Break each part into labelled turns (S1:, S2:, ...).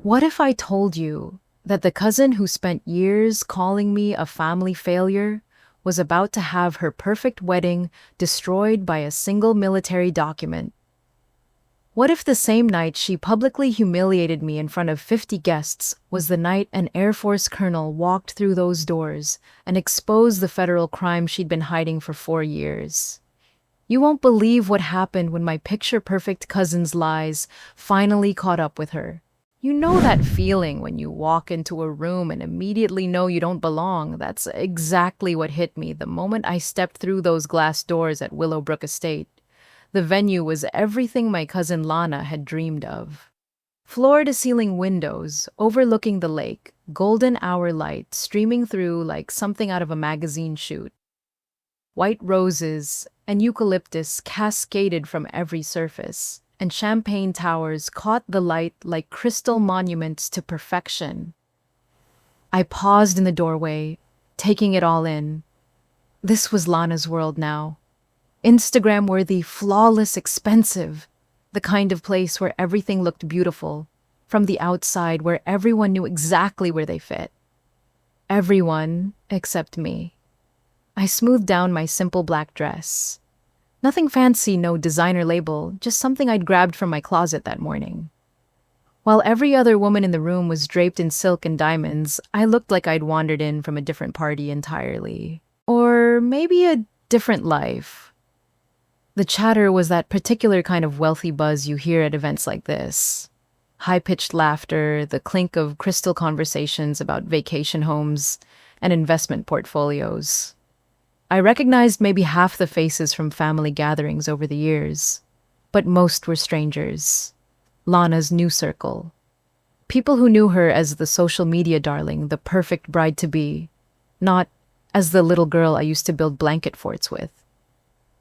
S1: What if I told you that the cousin who spent years calling me a family failure was about to have her perfect wedding destroyed by a single military document? What if the same night she publicly humiliated me in front of 50 guests was the night an Air Force colonel walked through those doors and exposed the federal crime she'd been hiding for 4 years? You won't believe what happened when my picture-perfect cousin's lies finally caught up with her. You know that feeling when you walk into a room and immediately know you don't belong? That's exactly what hit me the moment I stepped through those glass doors at Willowbrook Estate. The venue was everything my cousin Lana had dreamed of. Floor-to-ceiling windows overlooking the lake, golden hour light streaming through like something out of a magazine shoot. White roses and eucalyptus cascaded from every surface, and champagne towers caught the light like crystal monuments to perfection. I paused in the doorway, taking it all in. This was Lana's world now. Instagram-worthy, flawless, expensive. The kind of place where everything looked beautiful, from the outside where everyone knew exactly where they fit. Everyone except me. I smoothed down my simple black dress. Nothing fancy, no designer label, just something I'd grabbed from my closet that morning. While every other woman in the room was draped in silk and diamonds, I looked like I'd wandered in from a different party entirely. Or maybe a different life. The chatter was that particular kind of wealthy buzz you hear at events like this. High-pitched laughter, the clink of crystal conversations about vacation homes and investment portfolios. I recognized maybe half the faces from family gatherings over the years, but most were strangers. Lana's new circle. People who knew her as the social media darling, the perfect bride-to-be, not as the little girl I used to build blanket forts with.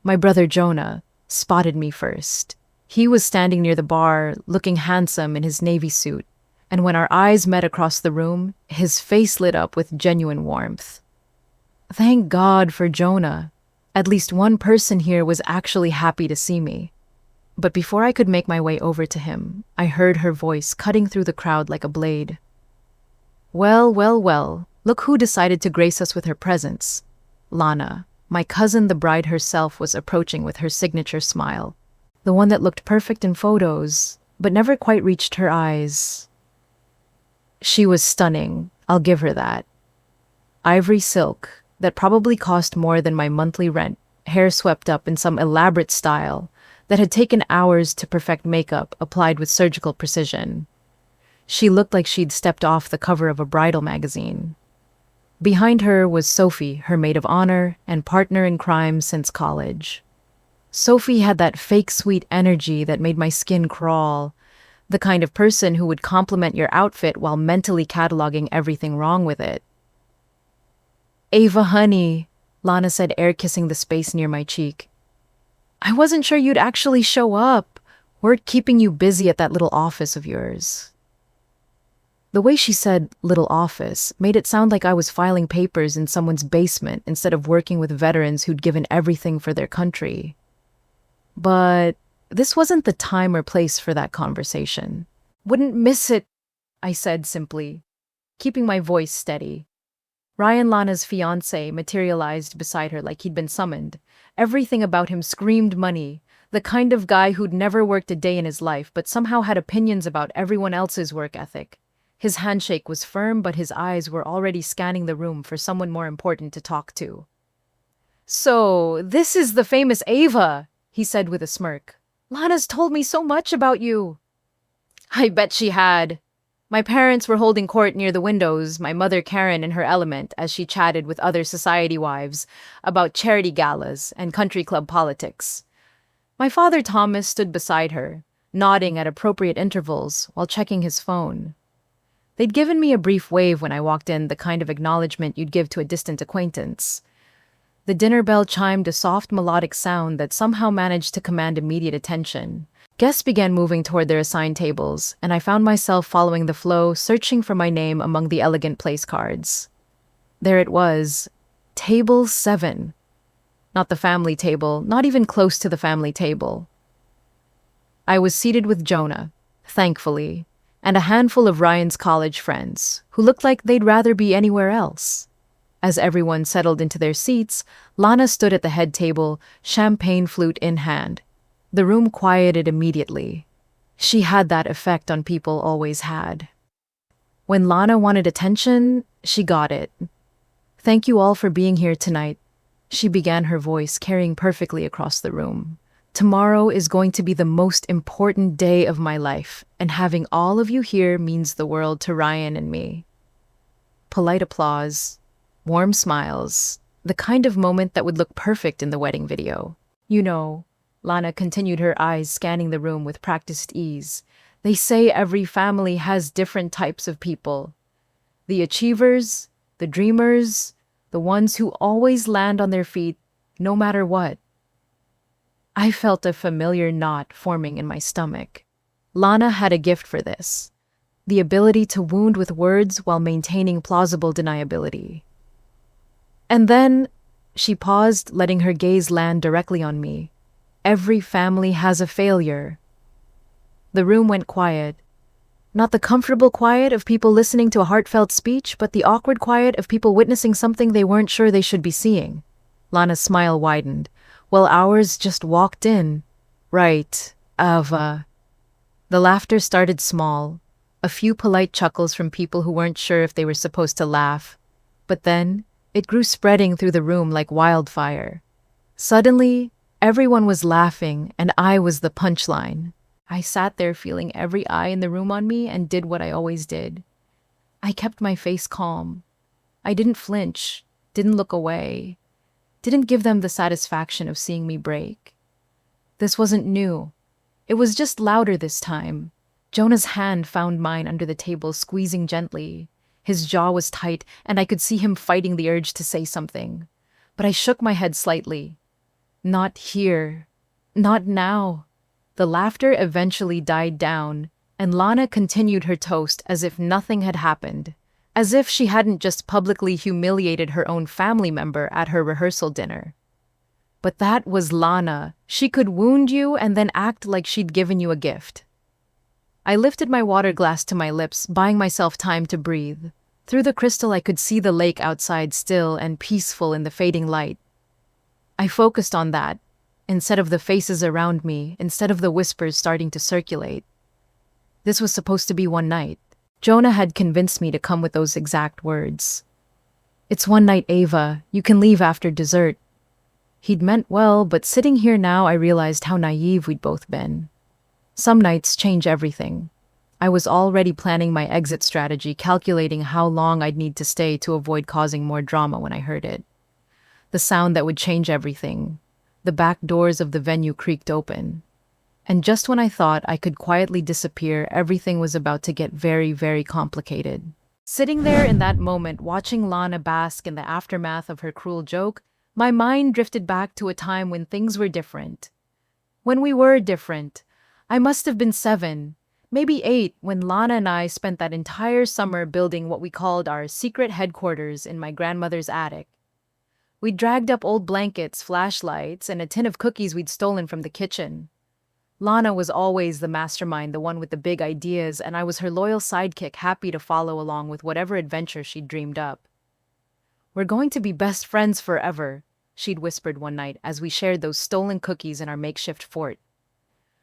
S1: My brother Jonah spotted me first. He was standing near the bar, looking handsome in his navy suit, and when our eyes met across the room, his face lit up with genuine warmth. Thank God for Jonah. At least one person here was actually happy to see me. But before I could make my way over to him, I heard her voice cutting through the crowd like a blade. Well, well, well, look who decided to grace us with her presence. Lana, my cousin the bride herself, was approaching with her signature smile. The one that looked perfect in photos, but never quite reached her eyes. She was stunning, I'll give her that. Ivory silk, that probably cost more than my monthly rent, hair swept up in some elaborate style that had taken hours to perfect, makeup applied with surgical precision. She looked like she'd stepped off the cover of a bridal magazine. Behind her was Sophie, her maid of honor and partner in crime since college. Sophie had that fake sweet energy that made my skin crawl, the kind of person who would compliment your outfit while mentally cataloging everything wrong with it. Ava, honey, Lana said, air-kissing the space near my cheek. I wasn't sure you'd actually show up. We're keeping you busy at that little office of yours. The way she said little office made it sound like I was filing papers in someone's basement instead of working with veterans who'd given everything for their country. But this wasn't the time or place for that conversation. Wouldn't miss it, I said simply, keeping my voice steady. Ryan, Lana's fiancé, materialized beside her like he'd been summoned. Everything about him screamed money, the kind of guy who'd never worked a day in his life but somehow had opinions about everyone else's work ethic. His handshake was firm, but his eyes were already scanning the room for someone more important to talk to. So, this is the famous Ava, he said with a smirk. Lana's told me so much about you. I bet she had. My parents were holding court near the windows, my mother Karen in her element as she chatted with other society wives about charity galas and country club politics. My father Thomas stood beside her, nodding at appropriate intervals while checking his phone. They'd given me a brief wave when I walked in, the kind of acknowledgement you'd give to a distant acquaintance. The dinner bell chimed a soft melodic sound that somehow managed to command immediate attention. Guests began moving toward their assigned tables, and I found myself following the flow, searching for my name among the elegant place cards. There it was, Table 7. Not the family table, not even close to the family table. I was seated with Jonah, thankfully, and a handful of Ryan's college friends, who looked like they'd rather be anywhere else. As everyone settled into their seats, Lana stood at the head table, champagne flute in hand. The room quieted immediately. She had that effect on people always had. When Lana wanted attention, she got it. "Thank you all for being here tonight," she began, her voice carrying perfectly across the room. "Tomorrow is going to be the most important day of my life, and having all of you here means the world to Ryan and me." Polite applause, warm smiles, the kind of moment that would look perfect in the wedding video. "You know," Lana continued, her eyes scanning the room with practiced ease, "they say every family has different types of people. The achievers, the dreamers, the ones who always land on their feet, no matter what." I felt a familiar knot forming in my stomach. Lana had a gift for this, the ability to wound with words while maintaining plausible deniability. And then she paused, letting her gaze land directly on me. "Every family has a failure." The room went quiet. Not the comfortable quiet of people listening to a heartfelt speech, but the awkward quiet of people witnessing something they weren't sure they should be seeing. Lana's smile widened. "Well, ours just walked in." "Right, Ava." The laughter started small, a few polite chuckles from people who weren't sure if they were supposed to laugh. But then, it grew, spreading through the room like wildfire. Suddenly, everyone was laughing, and I was the punchline. I sat there feeling every eye in the room on me and did what I always did. I kept my face calm. I didn't flinch, didn't look away, didn't give them the satisfaction of seeing me break. This wasn't new. It was just louder this time. Jonah's hand found mine under the table, squeezing gently. His jaw was tight, and I could see him fighting the urge to say something. But I shook my head slightly. "Not here. Not now." The laughter eventually died down, and Lana continued her toast as if nothing had happened, as if she hadn't just publicly humiliated her own family member at her rehearsal dinner. But that was Lana. She could wound you and then act like she'd given you a gift. I lifted my water glass to my lips, buying myself time to breathe. Through the crystal, I could see the lake outside, still and peaceful in the fading light. I focused on that, instead of the faces around me, instead of the whispers starting to circulate. This was supposed to be one night. Jonah had convinced me to come with those exact words. "It's one night, Ava. You can leave after dessert." He'd meant well, but sitting here now, I realized how naive we'd both been. Some nights change everything. I was already planning my exit strategy, calculating how long I'd need to stay to avoid causing more drama when I heard it. The sound that would change everything. The back doors of the venue creaked open. And just when I thought I could quietly disappear, everything was about to get very, very complicated. Sitting there in that moment, watching Lana bask in the aftermath of her cruel joke, my mind drifted back to a time when things were different. When we were different. I must have been 7, maybe 8, when Lana and I spent that entire summer building what we called our secret headquarters in my grandmother's attic. We dragged up old blankets, flashlights, and a tin of cookies we'd stolen from the kitchen. Lana was always the mastermind, the one with the big ideas, and I was her loyal sidekick, happy to follow along with whatever adventure she'd dreamed up. "We're going to be best friends forever," she'd whispered one night as we shared those stolen cookies in our makeshift fort.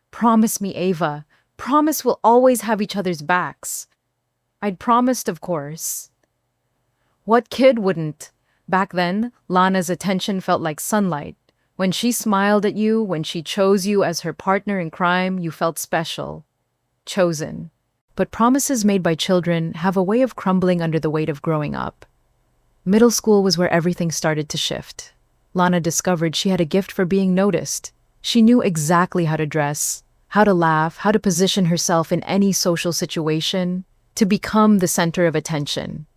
S1: "Promise me, Ava. Promise we'll always have each other's backs." I'd promised, of course. What kid wouldn't? Back then, Lana's attention felt like sunlight. When she smiled at you, when she chose you as her partner in crime, you felt special. Chosen. But promises made by children have a way of crumbling under the weight of growing up. Middle school was where everything started to shift. Lana discovered she had a gift for being noticed. She knew exactly how to dress, how to laugh, how to position herself in any social situation, to become the center of attention.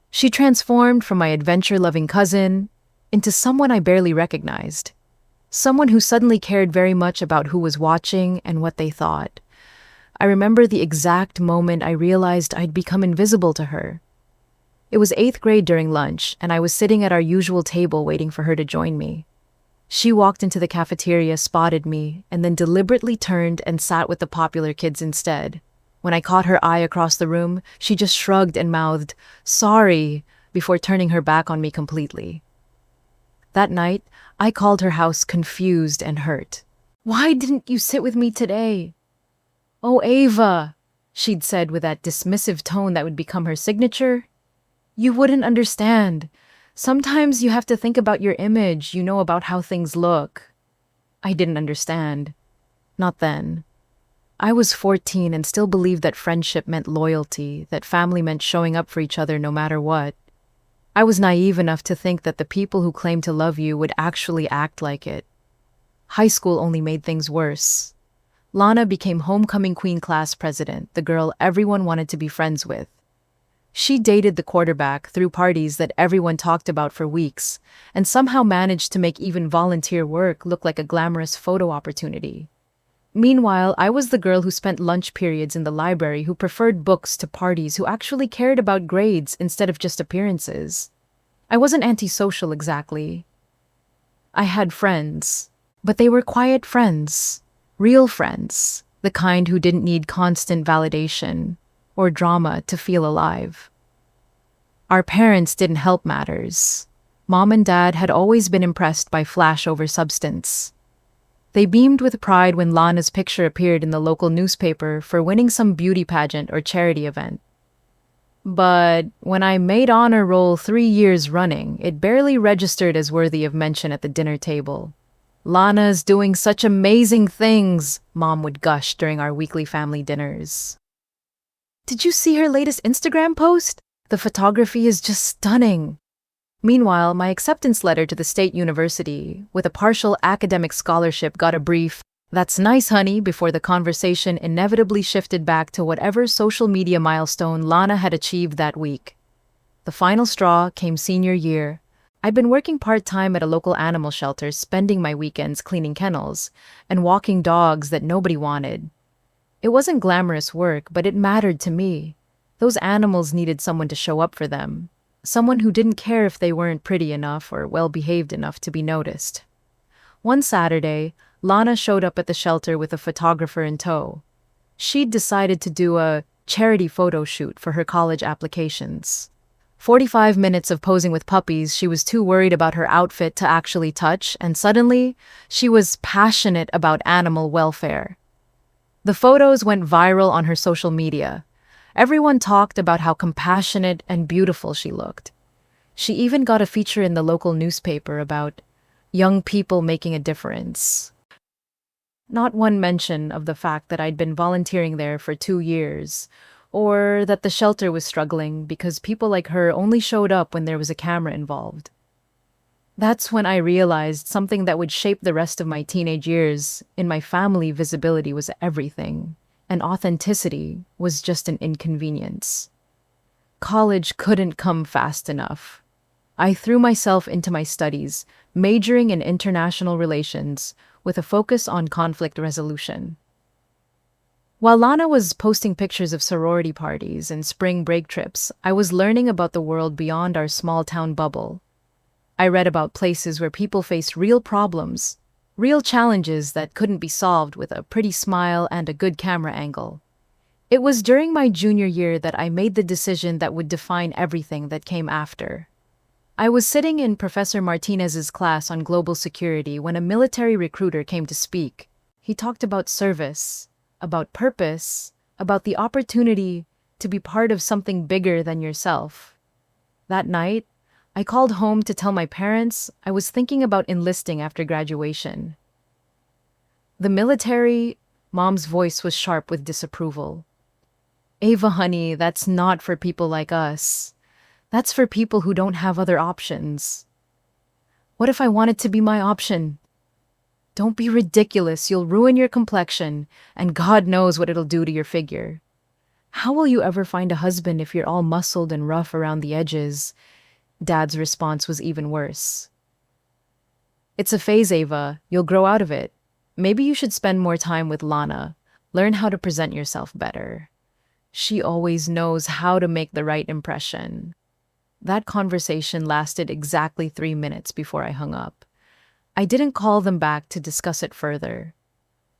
S1: She transformed from my adventure-loving cousin into someone I barely recognized. Someone who suddenly cared very much about who was watching and what they thought. I remember the exact moment I realized I'd become invisible to her. It was 8th grade during lunch, and I was sitting at our usual table waiting for her to join me. She walked into the cafeteria, spotted me, and then deliberately turned and sat with the popular kids instead. When I caught her eye across the room, she just shrugged and mouthed, "Sorry," before turning her back on me completely. That night, I called her house confused and hurt. "Why didn't you sit with me today?" "Oh, Ava," she'd said with that dismissive tone that would become her signature. "You wouldn't understand. Sometimes you have to think about your image, about how things look." I didn't understand. Not then. I was 14 and still believed that friendship meant loyalty, that family meant showing up for each other no matter what. I was naive enough to think that the people who claimed to love you would actually act like it. High school only made things worse. Lana became homecoming queen class president, the girl everyone wanted to be friends with. She dated the quarterback through parties that everyone talked about for weeks, and somehow managed to make even volunteer work look like a glamorous photo opportunity. Meanwhile, I was the girl who spent lunch periods in the library, who preferred books to parties, who actually cared about grades instead of just appearances. I wasn't antisocial exactly. I had friends, but they were quiet friends, real friends, the kind who didn't need constant validation or drama to feel alive. Our parents didn't help matters. Mom and Dad had always been impressed by flash over substance. They beamed with pride when Lana's picture appeared in the local newspaper for winning some beauty pageant or charity event. But when I made honor roll 3 years running, it barely registered as worthy of mention at the dinner table. "Lana's doing such amazing things," Mom would gush during our weekly family dinners. "Did you see her latest Instagram post? The photography is just stunning." Meanwhile, my acceptance letter to the state university, with a partial academic scholarship, got a brief, "That's nice, honey," before the conversation inevitably shifted back to whatever social media milestone Lana had achieved that week. The final straw came senior year. I'd been working part-time at a local animal shelter, spending my weekends cleaning kennels and walking dogs that nobody wanted. It wasn't glamorous work, but it mattered to me. Those animals needed someone to show up for them. Someone who didn't care if they weren't pretty enough or well-behaved enough to be noticed. One Saturday, Lana showed up at the shelter with a photographer in tow. She'd decided to do a charity photo shoot for her college applications. 45 minutes of posing with puppies, she was too worried about her outfit to actually touch, and suddenly, she was passionate about animal welfare. The photos went viral on her social media. Everyone talked about how compassionate and beautiful she looked. She even got a feature in the local newspaper about young people making a difference. Not one mention of the fact that I'd been volunteering there for 2 years, or that the shelter was struggling because people like her only showed up when there was a camera involved. That's when I realized something that would shape the rest of my teenage years. In my family, visibility was everything, and authenticity was just an inconvenience. College couldn't come fast enough. I threw myself into my studies, majoring in international relations with a focus on conflict resolution. While Lana was posting pictures of sorority parties and spring break trips, I was learning about the world beyond our small-town bubble. I read about places where people faced real problems, real challenges that couldn't be solved with a pretty smile and a good camera angle. It was during my junior year that I made the decision that would define everything that came after. I was sitting in Professor Martinez's class on global security when a military recruiter came to speak. He talked about service, about purpose, about the opportunity to be part of something bigger than yourself. That night, I called home to tell my parents I was thinking about enlisting after graduation. "The military," Mom's voice was sharp with disapproval. "Ava, honey, that's not for people like us. That's for people who don't have other options." "What if I want it to be my option?" "Don't be ridiculous, you'll ruin your complexion, and God knows what it'll do to your figure. How will you ever find a husband if you're all muscled and rough around the edges?" Dad's response was even worse. "It's a phase, Ava. You'll grow out of it. Maybe you should spend more time with Lana. Learn how to present yourself better. She always knows how to make the right impression." That conversation lasted exactly 3 minutes before I hung up. I didn't call them back to discuss it further.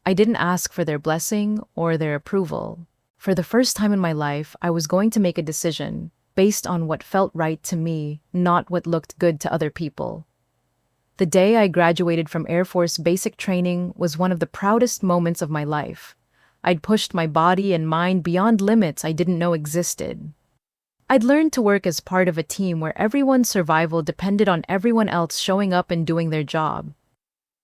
S1: I didn't ask for their blessing or their approval. For the first time in my life, I was going to make a decision based on what felt right to me, not what looked good to other people. The day I graduated from Air Force basic training was one of the proudest moments of my life. I'd pushed my body and mind beyond limits I didn't know existed. I'd learned to work as part of a team where everyone's survival depended on everyone else showing up and doing their job.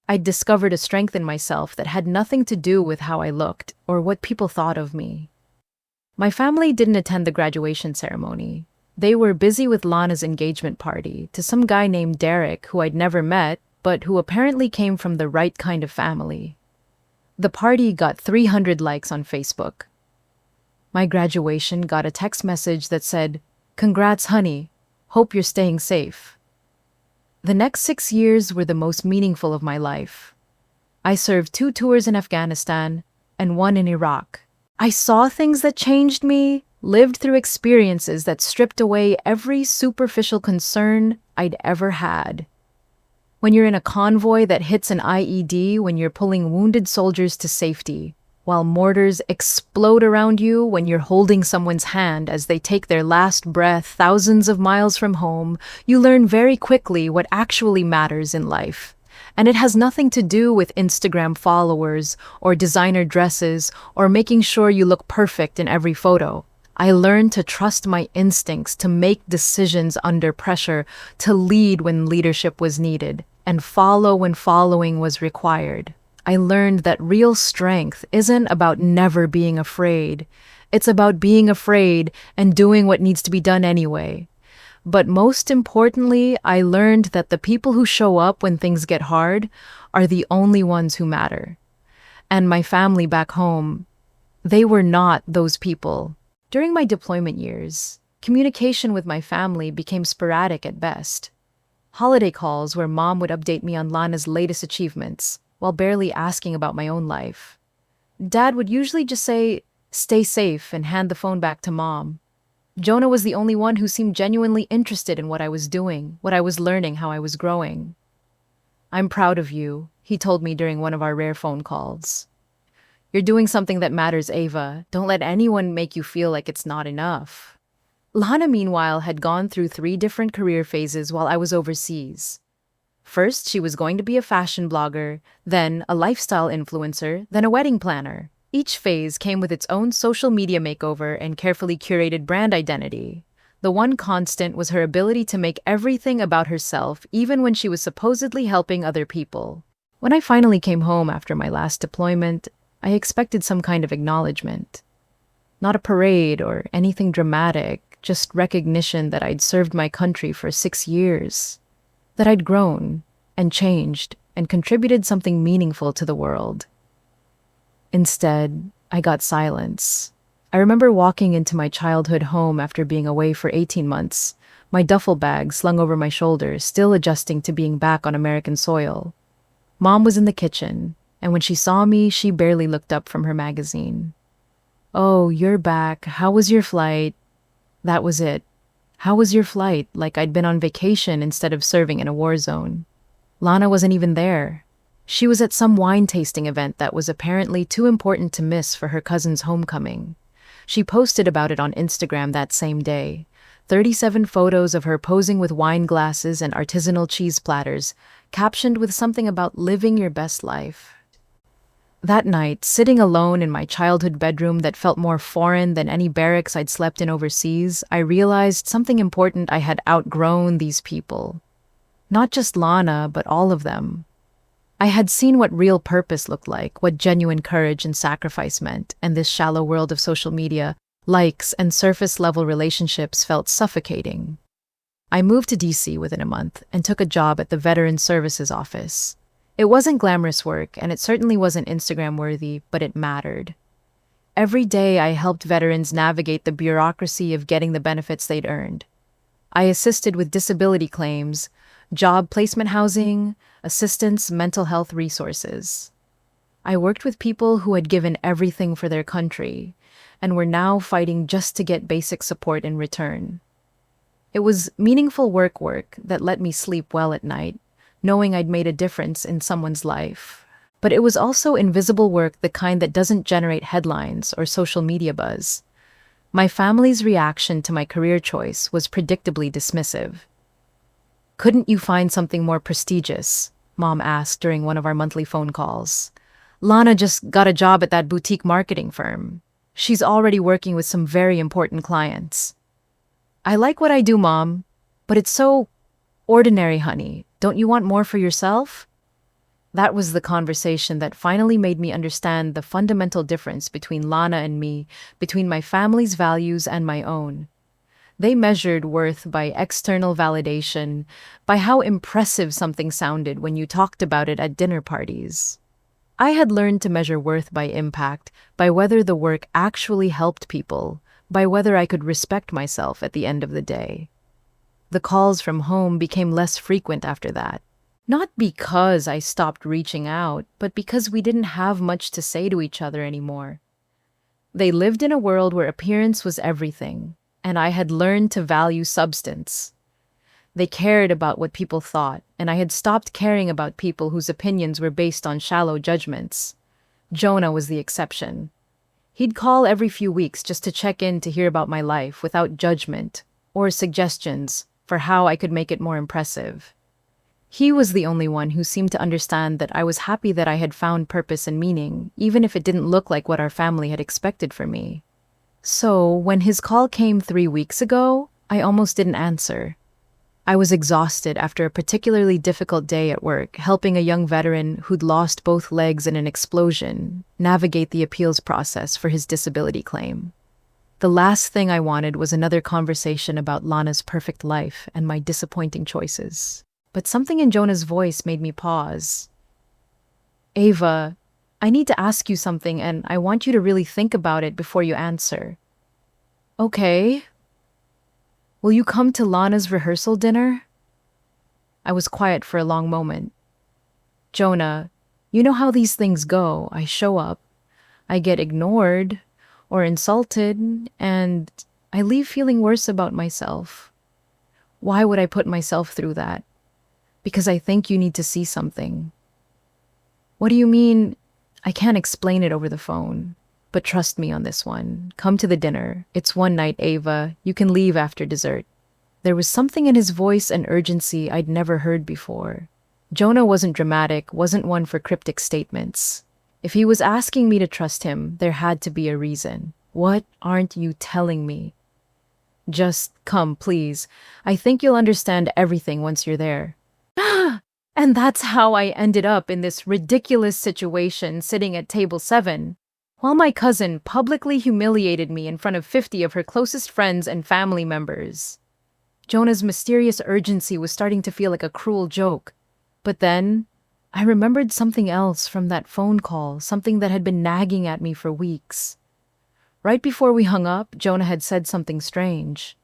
S1: I'd discovered a strength in myself that had nothing to do with how I looked or what people thought of me. My family didn't attend the graduation ceremony. They were busy with Lana's engagement party to some guy named Derek who I'd never met, but who apparently came from the right kind of family. The party got 300 likes on Facebook. My graduation got a text message that said, "Congrats, honey. Hope you're staying safe." The next 6 years were the most meaningful of my life. I served 2 tours in Afghanistan and 1 in Iraq. I saw things that changed me, lived through experiences that stripped away every superficial concern I'd ever had. When you're in a convoy that hits an IED, when you're pulling wounded soldiers to safety, while mortars explode around you, when you're holding someone's hand as they take their last breath thousands of miles from home, you learn very quickly what actually matters in life. And it has nothing to do with Instagram followers or designer dresses or making sure you look perfect in every photo. I learned to trust my instincts, to make decisions under pressure, to lead when leadership was needed, and follow when following was required. I learned that real strength isn't about never being afraid. It's about being afraid and doing what needs to be done anyway. But most importantly, I learned that the people who show up when things get hard are the only ones who matter. And my family back home, they were not those people. During my deployment years, communication with my family became sporadic at best. Holiday calls where mom would update me on Lana's latest achievements, while barely asking about my own life. Dad would usually just say, "Stay safe," and hand the phone back to mom. Jonah was the only one who seemed genuinely interested in what I was doing, what I was learning, how I was growing. "I'm proud of you," he told me during one of our rare phone calls. "You're doing something that matters, Ava. Don't let anyone make you feel like it's not enough." Lana, meanwhile, had gone through 3 different career phases while I was overseas. First, she was going to be a fashion blogger, then a lifestyle influencer, then a wedding planner. Each phase came with its own social media makeover and carefully curated brand identity. The one constant was her ability to make everything about herself, even when she was supposedly helping other people. When I finally came home after my last deployment, I expected some kind of acknowledgement. Not a parade or anything dramatic, just recognition that I'd served my country for 6 years, that I'd grown and changed and contributed something meaningful to the world. Instead, I got silence. I remember walking into my childhood home after being away for 18 months, my duffel bag slung over my shoulder, still adjusting to being back on American soil. Mom was in the kitchen, and when she saw me, she barely looked up from her magazine. "Oh, you're back. How was your flight?" That was it. "How was your flight?" Like I'd been on vacation instead of serving in a war zone. Lana wasn't even there. She was at some wine tasting event that was apparently too important to miss for her cousin's homecoming. She posted about it on Instagram that same day. 37 photos of her posing with wine glasses and artisanal cheese platters, captioned with something about living your best life. That night, sitting alone in my childhood bedroom that felt more foreign than any barracks I'd slept in overseas, I realized something important: I had outgrown these people. Not just Lana, but all of them. I had seen what real purpose looked like, what genuine courage and sacrifice meant, and this shallow world of social media, likes, and surface-level relationships felt suffocating. I moved to DC within a month and took a job at the Veterans Services Office. It wasn't glamorous work, and it certainly wasn't Instagram-worthy, but it mattered. Every day I helped veterans navigate the bureaucracy of getting the benefits they'd earned. I assisted with disability claims, job placement housing, assistance, mental health resources. I worked with people who had given everything for their country and were now fighting just to get basic support in return. It was meaningful work that let me sleep well at night, knowing I'd made a difference in someone's life. But it was also invisible work, the kind that doesn't generate headlines or social media buzz. My family's reaction to my career choice was predictably dismissive. "Couldn't you find something more prestigious?" Mom asked during one of our monthly phone calls. "Lana just got a job at that boutique marketing firm. She's already working with some very important clients." "I like what I do, Mom, but it's so ordinary, honey. Don't you want more for yourself?" That was the conversation that finally made me understand the fundamental difference between Lana and me, between my family's values and my own. They measured worth by external validation, by how impressive something sounded when you talked about it at dinner parties. I had learned to measure worth by impact, by whether the work actually helped people, by whether I could respect myself at the end of the day. The calls from home became less frequent after that. Not because I stopped reaching out, but because we didn't have much to say to each other anymore. They lived in a world where appearance was everything, and I had learned to value substance. They cared about what people thought, and I had stopped caring about people whose opinions were based on shallow judgments. Jonah was the exception. He'd call every few weeks just to check in to hear about my life without judgment or suggestions for how I could make it more impressive. He was the only one who seemed to understand that I was happy that I had found purpose and meaning, even if it didn't look like what our family had expected for me. So, when his call came 3 weeks ago, I almost didn't answer. I was exhausted after a particularly difficult day at work, helping a young veteran who'd lost both legs in an explosion navigate the appeals process for his disability claim. The last thing I wanted was another conversation about Lana's perfect life and my disappointing choices. But something in Jonah's voice made me pause. "Ava, I need to ask you something, and I want you to really think about it before you answer." "Okay. Will you come to Lana's rehearsal dinner?" I was quiet for a long moment. "Jonah, you know how these things go. I show up, I get ignored or insulted, and I leave feeling worse about myself. Why would I put myself through that? Because I think you need to see something." "What do you mean?" "I can't explain it over the phone. But trust me on this one. Come to the dinner. It's one night, Ava. You can leave after dessert." There was something in his voice and urgency I'd never heard before. Jonah wasn't dramatic, wasn't one for cryptic statements. If he was asking me to trust him, there had to be a reason. "What aren't you telling me?" "Just come, please. I think you'll understand everything once you're there." And that's how I ended up in this ridiculous situation sitting at table 7, while my cousin publicly humiliated me in front of 50 of her closest friends and family members. Jonah's mysterious urgency was starting to feel like a cruel joke. But then, I remembered something else from that phone call, something that had been nagging at me for weeks. Right before we hung up, Jonah had said something strange.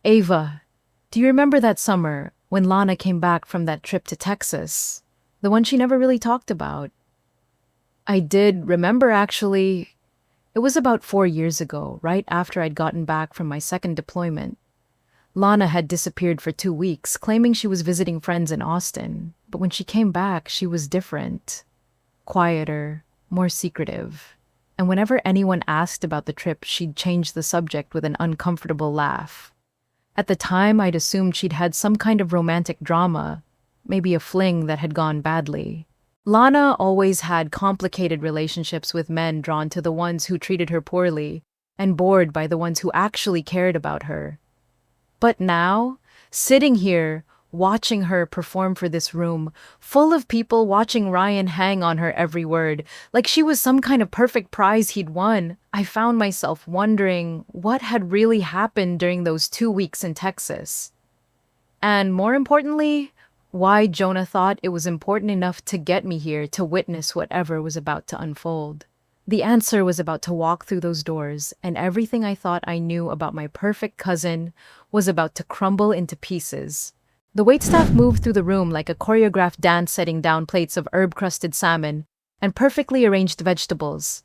S1: "Ava, do you remember that summer when Lana came back from that trip to Texas? The one she never really talked about?" I did remember, actually. It was about 4 years ago, right after I'd gotten back from my second deployment. Lana had disappeared for 2 weeks, claiming she was visiting friends in Austin. But when she came back, she was different. Quieter, more secretive. And whenever anyone asked about the trip, she'd change the subject with an uncomfortable laugh. At the time, I'd assumed she'd had some kind of romantic drama, maybe a fling that had gone badly. Lana always had complicated relationships with men, drawn to the ones who treated her poorly and bored by the ones who actually cared about her. But now, sitting here, watching her perform for this room, full of people watching Ryan hang on her every word, like she was some kind of perfect prize he'd won, I found myself wondering what had really happened during those 2 weeks in Texas. And more importantly, why Jonah thought it was important enough to get me here to witness whatever was about to unfold. The answer was about to walk through those doors, and everything I thought I knew about my perfect cousin was about to crumble into pieces. The waitstaff moved through the room like a choreographed dance, setting down plates of herb-crusted salmon and perfectly arranged vegetables.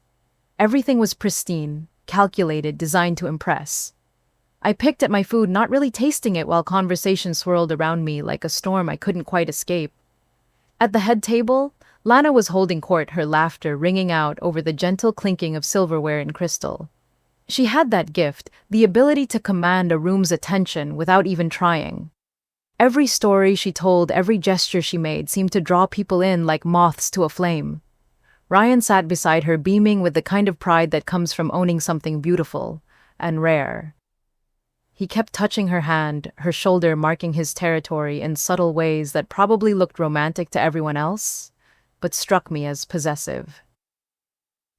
S1: Everything was pristine, calculated, designed to impress. I picked at my food, not really tasting it, while conversation swirled around me like a storm I couldn't quite escape. At the head table, Lana was holding court, her laughter ringing out over the gentle clinking of silverware and crystal. She had that gift, the ability to command a room's attention without even trying. Every story she told, every gesture she made seemed to draw people in like moths to a flame. Ryan sat beside her, beaming with the kind of pride that comes from owning something beautiful and rare. He kept touching her hand, her shoulder marking his territory in subtle ways that probably looked romantic to everyone else, but struck me as possessive.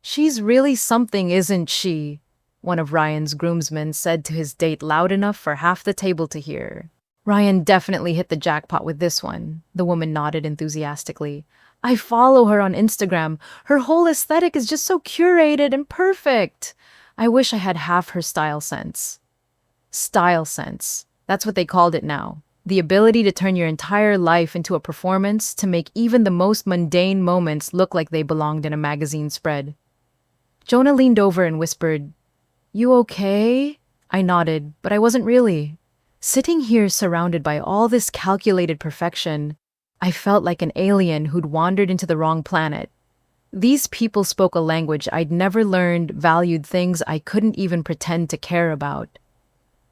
S1: "She's really something, isn't she?" one of Ryan's groomsmen said to his date loud enough for half the table to hear. "Ryan definitely hit the jackpot with this one," the woman nodded enthusiastically. "I follow her on Instagram. Her whole aesthetic is just so curated and perfect. I wish I had half her style sense." Style sense. That's what they called it now. The ability to turn your entire life into a performance, to make even the most mundane moments look like they belonged in a magazine spread. Jonah leaned over and whispered, "You okay?" I nodded, but I wasn't really. Sitting here surrounded by all this calculated perfection, I felt like an alien who'd wandered into the wrong planet. These people spoke a language I'd never learned, valued things I couldn't even pretend to care about.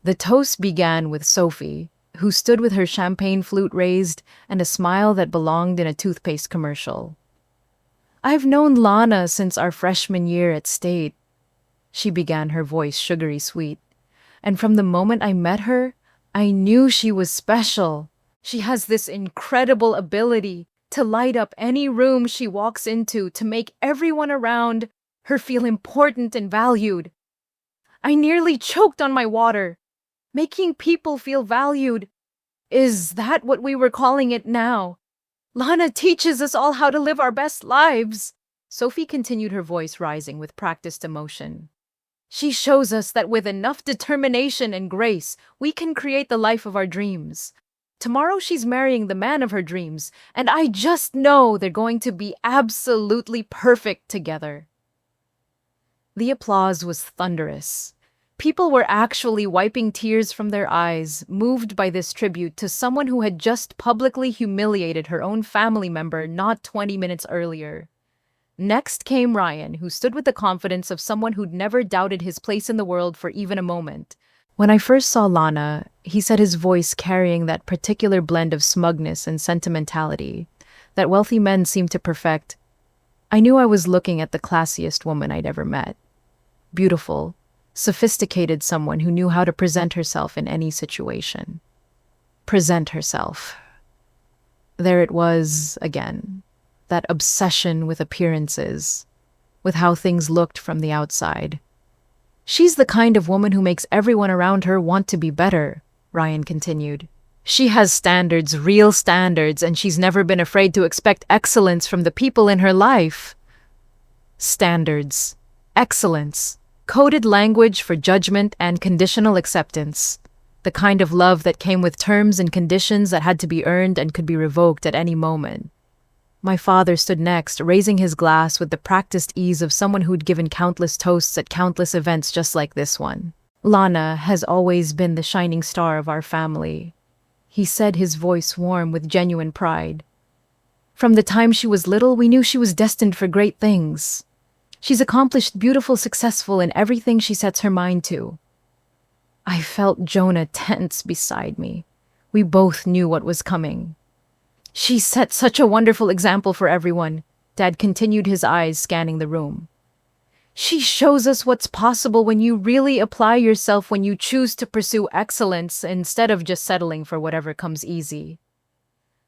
S1: The toast began with Sophie, who stood with her champagne flute raised and a smile that belonged in a toothpaste commercial. "I've known Lana since our freshman year at State," she began, her voice sugary sweet. "And from the moment I met her, I knew she was special. She has this incredible ability to light up any room she walks into, to make everyone around her feel important and valued." I nearly choked on my water. Making people feel valued. Is that what we were calling it now? Lana teaches us all how to live our best lives. Sophie continued, her voice rising with practiced emotion. She shows us that with enough determination and grace, we can create the life of our dreams. Tomorrow she's marrying the man of her dreams, and I just know they're going to be absolutely perfect together. The applause was thunderous. People were actually wiping tears from their eyes, moved by this tribute to someone who had just publicly humiliated her own family member not 20 minutes earlier. Next came Ryan, who stood with the confidence of someone who'd never doubted his place in the world for even a moment. When I first saw Lana, he said, his voice carrying that particular blend of smugness and sentimentality that wealthy men seem to perfect, I knew I was looking at the classiest woman I'd ever met. Beautiful, sophisticated, someone who knew how to present herself in any situation. Present herself. There it was again, that obsession with appearances, with how things looked from the outside. "She's the kind of woman who makes everyone around her want to be better," Ryan continued. "She has standards, real standards, and she's never been afraid to expect excellence from the people in her life." Standards. Excellence. Coded language for judgment and conditional acceptance. The kind of love that came with terms and conditions that had to be earned and could be revoked at any moment. My father stood next, raising his glass with the practiced ease of someone who'd given countless toasts at countless events just like this one. "Lana has always been the shining star of our family," he said, his voice warm with genuine pride. "From the time she was little, we knew she was destined for great things. She's accomplished, beautiful, successful in everything she sets her mind to." I felt Jonah tense beside me. We both knew what was coming. "She set such a wonderful example for everyone," Dad continued, his eyes scanning the room. "She shows us what's possible when you really apply yourself, when you choose to pursue excellence instead of just settling for whatever comes easy."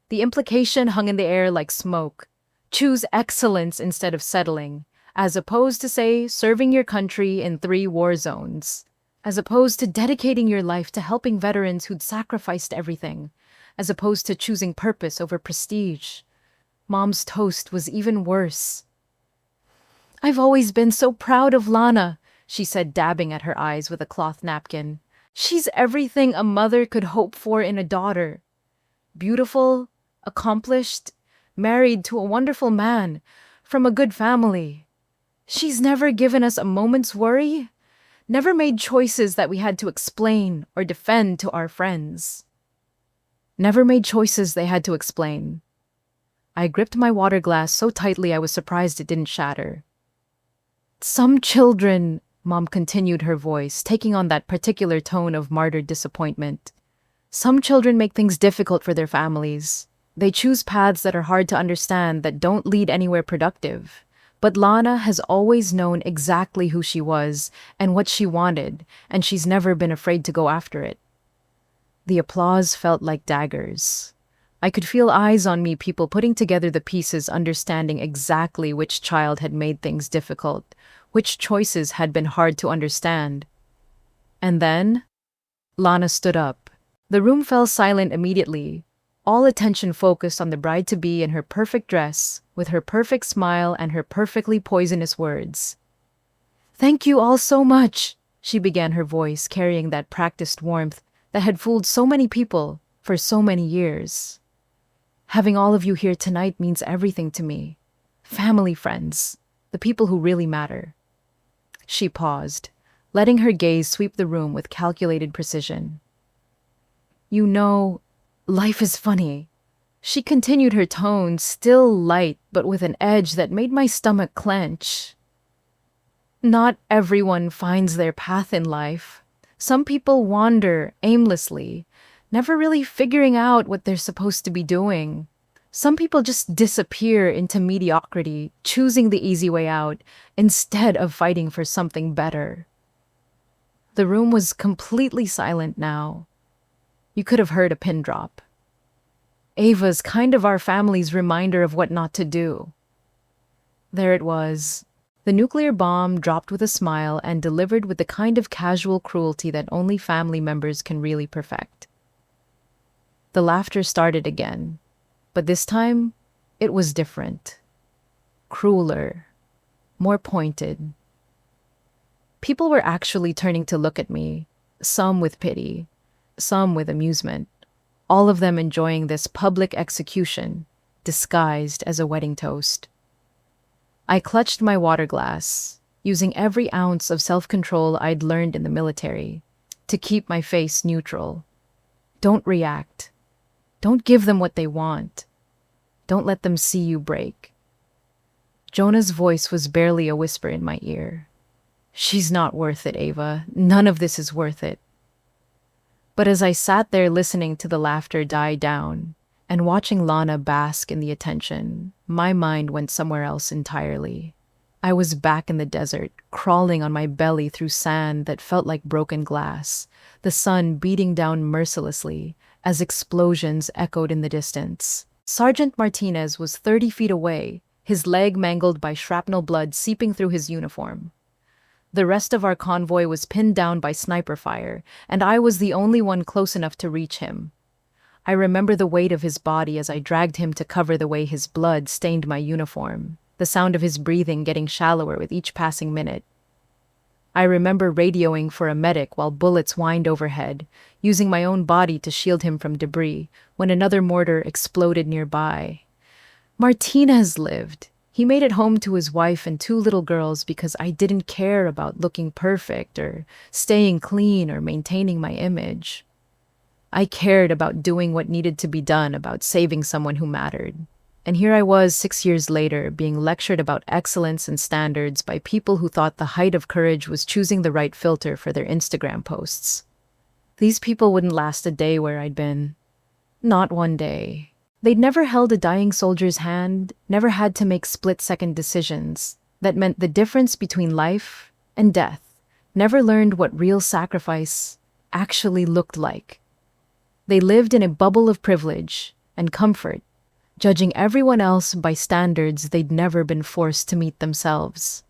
S1: The implication hung in the air like smoke. Choose excellence instead of settling, as opposed to, say, serving your country in 3 war zones, as opposed to dedicating your life to helping veterans who'd sacrificed everything, as opposed to choosing purpose over prestige. Mom's toast was even worse. "I've always been so proud of Lana," she said, dabbing at her eyes with a cloth napkin. "She's everything a mother could hope for in a daughter. Beautiful, accomplished, married to a wonderful man, from a good family. She's never given us a moment's worry, never made choices that we had to explain or defend to our friends. Never made choices they had to explain." I gripped my water glass so tightly I was surprised it didn't shatter. Some children, Mom continued, her voice taking on that particular tone of martyred disappointment. Some children make things difficult for their families. They choose paths that are hard to understand, that don't lead anywhere productive. But Lana has always known exactly who she was and what she wanted, and she's never been afraid to go after it. The applause felt like daggers. I could feel eyes on me, people putting together the pieces, understanding exactly which child had made things difficult, which choices had been hard to understand. And then, Lana stood up. The room fell silent immediately, all attention focused on the bride-to-be in her perfect dress, with her perfect smile and her perfectly poisonous words. "Thank you all so much," she began, her voice carrying that practiced warmth that had fooled so many people for so many years. "Having all of you here tonight means everything to me. Family, friends, the people who really matter." She paused, letting her gaze sweep the room with calculated precision. "You know, life is funny." She continued, her tone still light but with an edge that made my stomach clench. "Not everyone finds their path in life. Some people wander aimlessly, never really figuring out what they're supposed to be doing. Some people just disappear into mediocrity, choosing the easy way out instead of fighting for something better." The room was completely silent now. You could have heard a pin drop. Ava's kind of our family's reminder of what not to do. There it was. The nuclear bomb, dropped with a smile and delivered with the kind of casual cruelty that only family members can really perfect. The laughter started again, but this time it was different. Crueler, more pointed. People were actually turning to look at me, some with pity, some with amusement, all of them enjoying this public execution, disguised as a wedding toast. I clutched my water glass, using every ounce of self-control I'd learned in the military to keep my face neutral. Don't react. Don't give them what they want. Don't let them see you break. Jonah's voice was barely a whisper in my ear. "She's not worth it, Ava. None of this is worth it." But as I sat there listening to the laughter die down and watching Lana bask in the attention, my mind went somewhere else entirely. I was back in the desert, crawling on my belly through sand that felt like broken glass, the sun beating down mercilessly as explosions echoed in the distance. Sergeant Martinez was 30 feet away, his leg mangled by shrapnel blood seeping through his uniform. The rest of our convoy was pinned down by sniper fire, and I was the only one close enough to reach him. I remember the weight of his body as I dragged him to cover the way his blood stained my uniform, the sound of his breathing getting shallower with each passing minute. I remember radioing for a medic while bullets whined overhead, using my own body to shield him from debris, when another mortar exploded nearby. Martinez lived. He made it home to his wife and 2 little girls because I didn't care about looking perfect or staying clean or maintaining my image. I cared about doing what needed to be done, about saving someone who mattered. And here I was 6 years later, being lectured about excellence and standards by people who thought the height of courage was choosing the right filter for their Instagram posts. These people wouldn't last a day where I'd been. Not one day. They'd never held a dying soldier's hand, never had to make split-second decisions that meant the difference between life and death, never learned what real sacrifice actually looked like. They lived in a bubble of privilege and comfort, judging everyone else by standards they'd never been forced to meet themselves.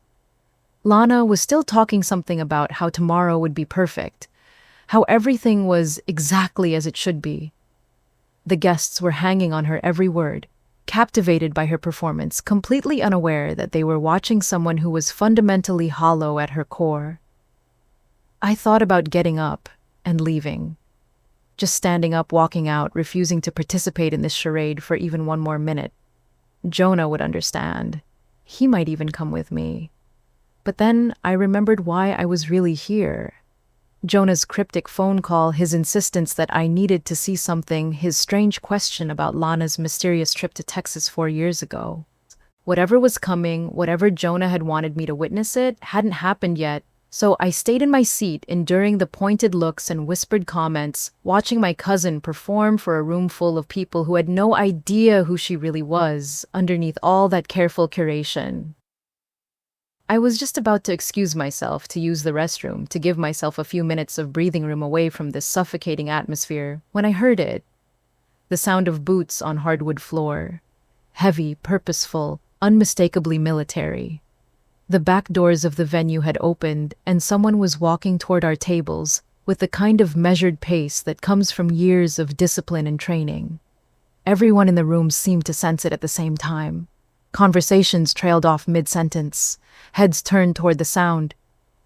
S1: Lana was still talking something about how tomorrow would be perfect, how everything was exactly as it should be. The guests were hanging on her every word, captivated by her performance, completely unaware that they were watching someone who was fundamentally hollow at her core. I thought about getting up and leaving. Just standing up, walking out, refusing to participate in this charade for even one more minute. Jonah would understand. He might even come with me. But then I remembered why I was really here. Jonah's cryptic phone call, his insistence that I needed to see something, his strange question about Lana's mysterious trip to Texas 4 years ago. Whatever was coming, whatever Jonah had wanted me to witness it, hadn't happened yet, so I stayed in my seat, enduring the pointed looks and whispered comments, watching my cousin perform for a room full of people who had no idea who she really was, underneath all that careful curation. I was just about to excuse myself to use the restroom, to give myself a few minutes of breathing room away from this suffocating atmosphere, when I heard it. The sound of boots on hardwood floor. Heavy, purposeful, unmistakably military. The back doors of the venue had opened, and someone was walking toward our tables with the kind of measured pace that comes from years of discipline and training. Everyone in the room seemed to sense it at the same time. Conversations trailed off mid-sentence. Heads turned toward the sound.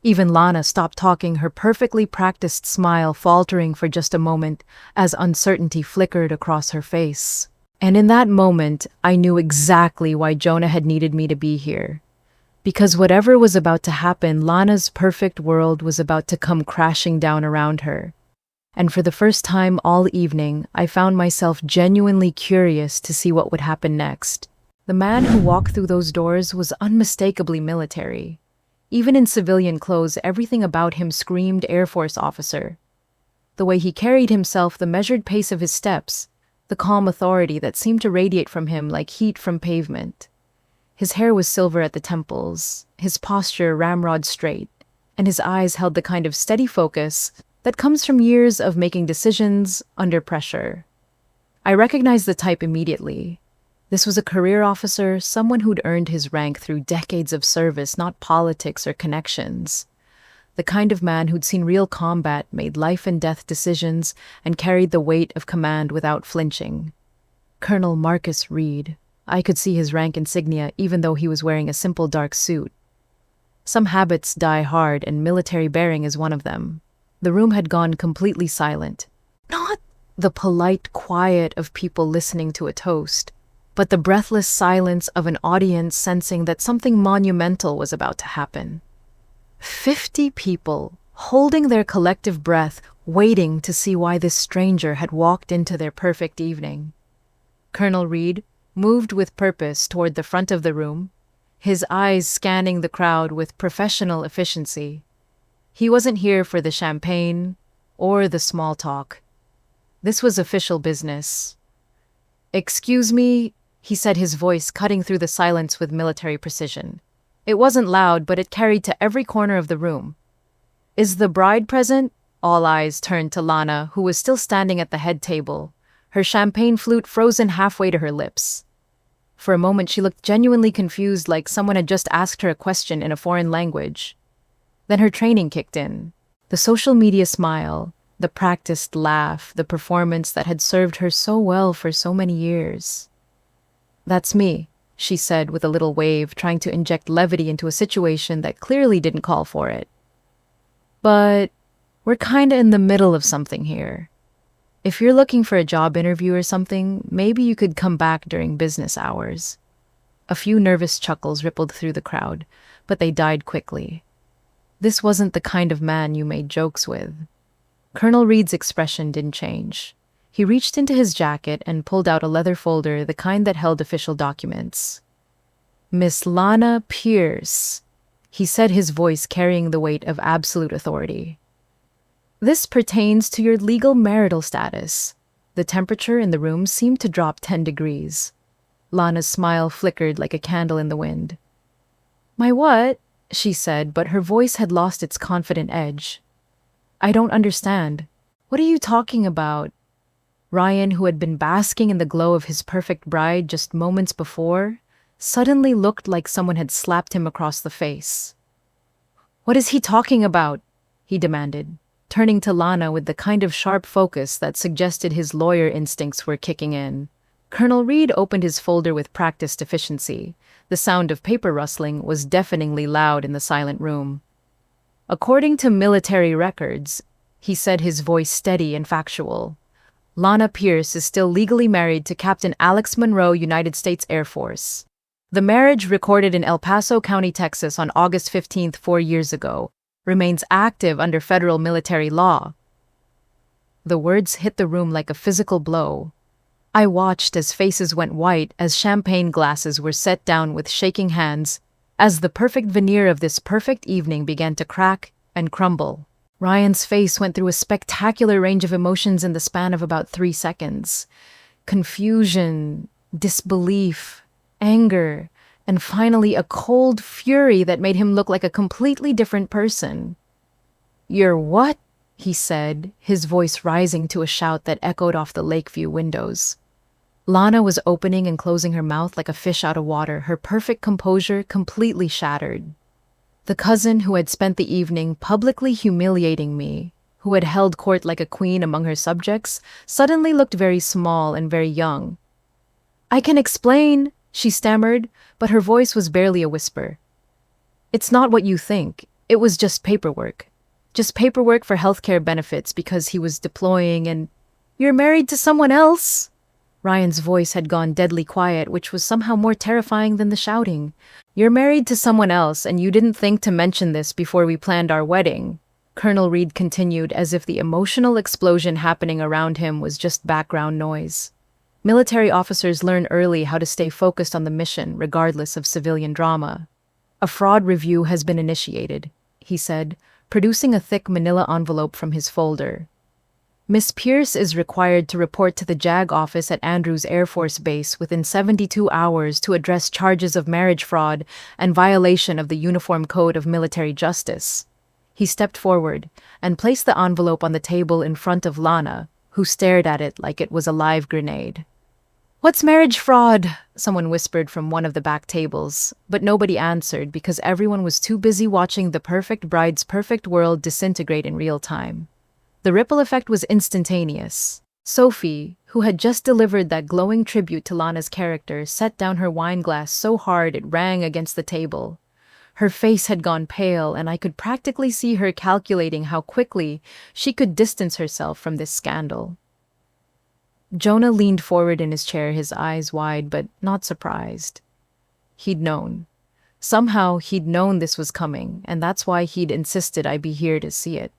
S1: Even Lana stopped talking, her perfectly practiced smile faltering for just a moment as uncertainty flickered across her face. And in that moment, I knew exactly why Jonah had needed me to be here. Because whatever was about to happen, Lana's perfect world was about to come crashing down around her. And for the first time all evening, I found myself genuinely curious to see what would happen next. The man who walked through those doors was unmistakably military. Even in civilian clothes, everything about him screamed Air Force officer. The way he carried himself, the measured pace of his steps, the calm authority that seemed to radiate from him like heat from pavement. His hair was silver at the temples, his posture ramrod straight, and his eyes held the kind of steady focus that comes from years of making decisions under pressure. I recognized the type immediately. This was a career officer, someone who'd earned his rank through decades of service, not politics or connections. The kind of man who'd seen real combat, made life and death decisions, and carried the weight of command without flinching. Colonel Marcus Reed. I could see his rank insignia even though he was wearing a simple dark suit. Some habits die hard, and military bearing is one of them. The room had gone completely silent. Not the polite quiet of people listening to a toast, but the breathless silence of an audience sensing that something monumental was about to happen. 50 people, holding their collective breath, waiting to see why this stranger had walked into their perfect evening. Colonel Reed moved with purpose toward the front of the room, his eyes scanning the crowd with professional efficiency. He wasn't here for the champagne or the small talk. This was official business. "Excuse me," he said, his voice cutting through the silence with military precision. It wasn't loud, but it carried to every corner of the room. "Is the bride present?" All eyes turned to Lana, who was still standing at the head table, her champagne flute frozen halfway to her lips. For a moment, she looked genuinely confused, like someone had just asked her a question in a foreign language. Then her training kicked in. The social media smile, the practiced laugh, the performance that had served her so well for so many years. "That's me," she said with a little wave, trying to inject levity into a situation that clearly didn't call for it. "But we're kinda in the middle of something here. If you're looking for a job interview or something, maybe you could come back during business hours." A few nervous chuckles rippled through the crowd, but they died quickly. This wasn't the kind of man you made jokes with. Colonel Reed's expression didn't change. He reached into his jacket and pulled out a leather folder, the kind that held official documents. "Miss Lana Pierce," he said, his voice carrying the weight of absolute authority. "This pertains to your legal marital status." The temperature in the room seemed to drop 10 degrees. Lana's smile flickered like a candle in the wind. "My what?" she said, but her voice had lost its confident edge. "I don't understand. What are you talking about?" Ryan, who had been basking in the glow of his perfect bride just moments before, suddenly looked like someone had slapped him across the face. "What is he talking about?" he demanded, turning to Lana with the kind of sharp focus that suggested his lawyer instincts were kicking in. Colonel Reed opened his folder with practiced efficiency. The sound of paper rustling was deafeningly loud in the silent room. "According to military records," he said, his voice steady and factual, "Lana Pierce is still legally married to Captain Alex Monroe, United States Air Force. The marriage recorded in El Paso County, Texas on August 15th, 4 years ago. remains active under federal military law. The words hit the room like a physical blow. I watched as faces went white as champagne glasses were set down with shaking hands, as the perfect veneer of this perfect evening began to crack and crumble. Ryan's face went through a spectacular range of emotions in the span of about 3 seconds. Confusion, disbelief, anger, and finally a cold fury that made him look like a completely different person. "You're what?" he said, his voice rising to a shout that echoed off the Lakeview windows. Lana was opening and closing her mouth like a fish out of water, her perfect composure completely shattered. The cousin who had spent the evening publicly humiliating me, who had held court like a queen among her subjects, suddenly looked very small and very young. "I can explain," she stammered, but her voice was barely a whisper. "It's not what you think. It was just paperwork. Just paperwork for healthcare benefits because he was deploying and—" "You're married to someone else?" Ryan's voice had gone deadly quiet, which was somehow more terrifying than the shouting. "You're married to someone else, and you didn't think to mention this before we planned our wedding," Colonel Reed continued, as if the emotional explosion happening around him was just background noise. "Military officers learn early how to stay focused on the mission, regardless of civilian drama. A fraud review has been initiated," he said, producing a thick manila envelope from his folder. "Miss Pierce is required to report to the JAG office at Andrews Air Force Base within 72 hours to address charges of marriage fraud and violation of the Uniform Code of Military Justice." He stepped forward and placed the envelope on the table in front of Lana, who stared at it like it was a live grenade. "What's marriage fraud?" someone whispered from one of the back tables, but nobody answered because everyone was too busy watching the perfect bride's perfect world disintegrate in real time. The ripple effect was instantaneous. Sophie, who had just delivered that glowing tribute to Lana's character, set down her wine glass so hard it rang against the table. Her face had gone pale, and I could practically see her calculating how quickly she could distance herself from this scandal. Jonah leaned forward in his chair, his eyes wide but not surprised. He'd known. Somehow he'd known this was coming, and that's why he'd insisted I be here to see it.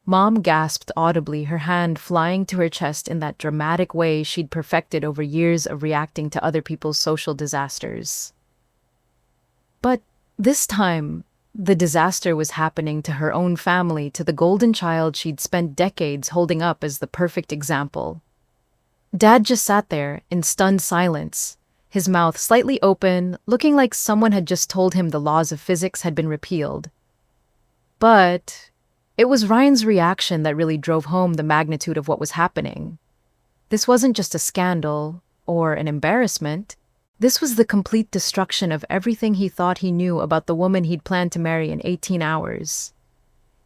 S1: Mom gasped audibly, her hand flying to her chest in that dramatic way she'd perfected over years of reacting to other people's social disasters. But this time, the disaster was happening to her own family, to the golden child she'd spent decades holding up as the perfect example. Dad just sat there in stunned silence, his mouth slightly open, looking like someone had just told him the laws of physics had been repealed. But it was Ryan's reaction that really drove home the magnitude of what was happening. This wasn't just a scandal or an embarrassment. This was the complete destruction of everything he thought he knew about the woman he'd planned to marry in 18 hours.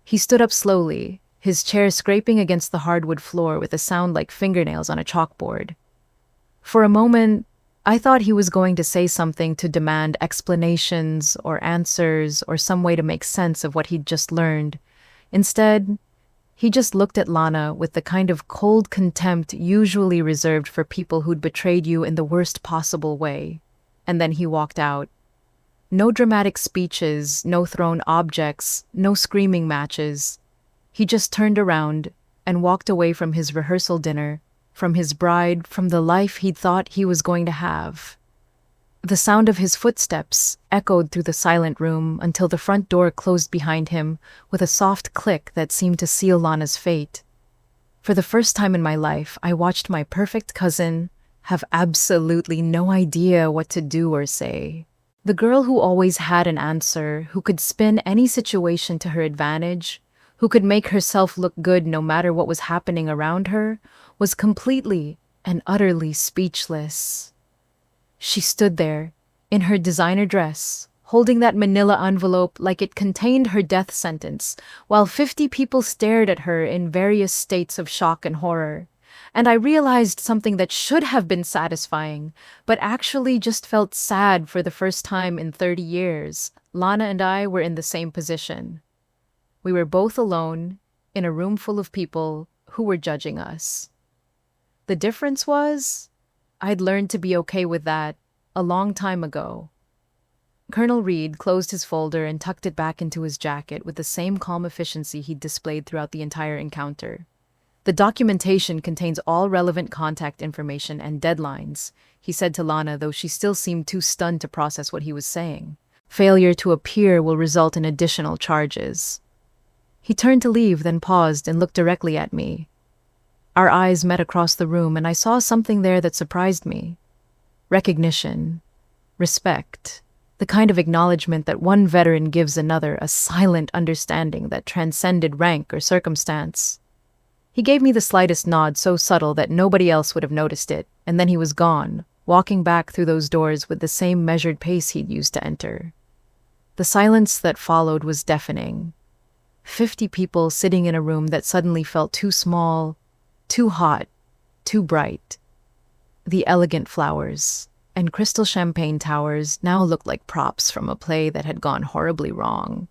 S1: He stood up slowly, his chair scraping against the hardwood floor with a sound like fingernails on a chalkboard. For a moment, I thought he was going to say something to demand explanations or answers or some way to make sense of what he'd just learned. Instead, he just looked at Lana with the kind of cold contempt usually reserved for people who'd betrayed you in the worst possible way. And then he walked out. No dramatic speeches, no thrown objects, no screaming matches. He just turned around and walked away from his rehearsal dinner, from his bride, from the life he'd thought he was going to have. The sound of his footsteps echoed through the silent room until the front door closed behind him with a soft click that seemed to seal Lana's fate. For the first time in my life, I watched my perfect cousin have absolutely no idea what to do or say. The girl who always had an answer, who could spin any situation to her advantage, who could make herself look good no matter what was happening around her, was completely and utterly speechless. She stood there, in her designer dress, holding that manila envelope like it contained her death sentence, while 50 people stared at her in various states of shock and horror. And I realized something that should have been satisfying, but actually just felt sad for the first time in 30 years. Lana and I were in the same position. We were both alone, in a room full of people who were judging us. The difference was, I'd learned to be okay with that a long time ago. Colonel Reed closed his folder and tucked it back into his jacket with the same calm efficiency he'd displayed throughout the entire encounter. The documentation contains all relevant contact information and deadlines, he said to Lana, though she still seemed too stunned to process what he was saying. Failure to appear will result in additional charges. He turned to leave, then paused and looked directly at me. Our eyes met across the room, and I saw something there that surprised me. Recognition. Respect. The kind of acknowledgement that one veteran gives another, a silent understanding that transcended rank or circumstance. He gave me the slightest nod, so subtle that nobody else would have noticed it, and then he was gone, walking back through those doors with the same measured pace he'd used to enter. The silence that followed was deafening. 50 people sitting in a room that suddenly felt too small, too hot, too bright. The elegant flowers and crystal champagne towers now looked like props from a play that had gone horribly wrong.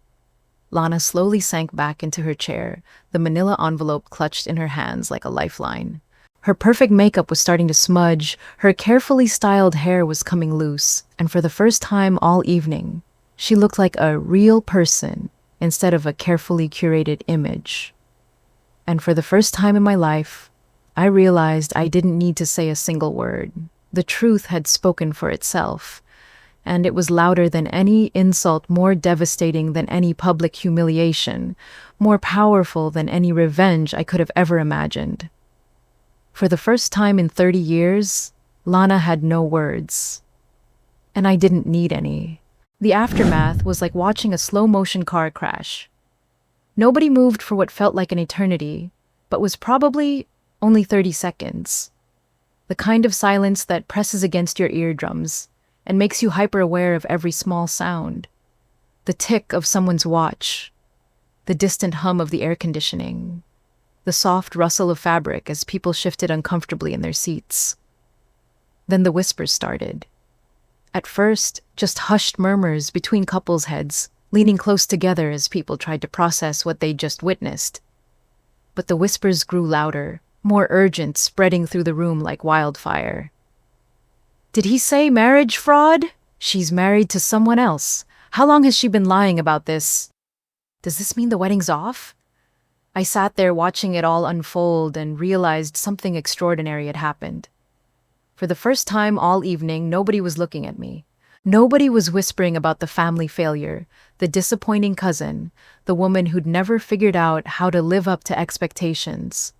S1: Lana slowly sank back into her chair, the manila envelope clutched in her hands like a lifeline. Her perfect makeup was starting to smudge, her carefully styled hair was coming loose, and for the first time all evening, she looked like a real person instead of a carefully curated image. And for the first time in my life, I realized I didn't need to say a single word. The truth had spoken for itself, and it was louder than any insult, more devastating than any public humiliation, more powerful than any revenge I could have ever imagined. For the first time in 30 years, Lana had no words. And I didn't need any. The aftermath was like watching a slow-motion car crash. Nobody moved for what felt like an eternity, but was probably only 30 seconds. The kind of silence that presses against your eardrums and makes you hyper-aware of every small sound. The tick of someone's watch, the distant hum of the air conditioning, the soft rustle of fabric as people shifted uncomfortably in their seats. Then the whispers started. At first, just hushed murmurs between couples' heads, leaning close together as people tried to process what they'd just witnessed. But the whispers grew louder, more urgent, spreading through the room like wildfire. Did he say marriage fraud? She's married to someone else. How long has she been lying about this? Does this mean the wedding's off? I sat there watching it all unfold and realized something extraordinary had happened. For the first time all evening, nobody was looking at me. Nobody was whispering about the family failure, the disappointing cousin, the woman who'd never figured out how to live up to expectations.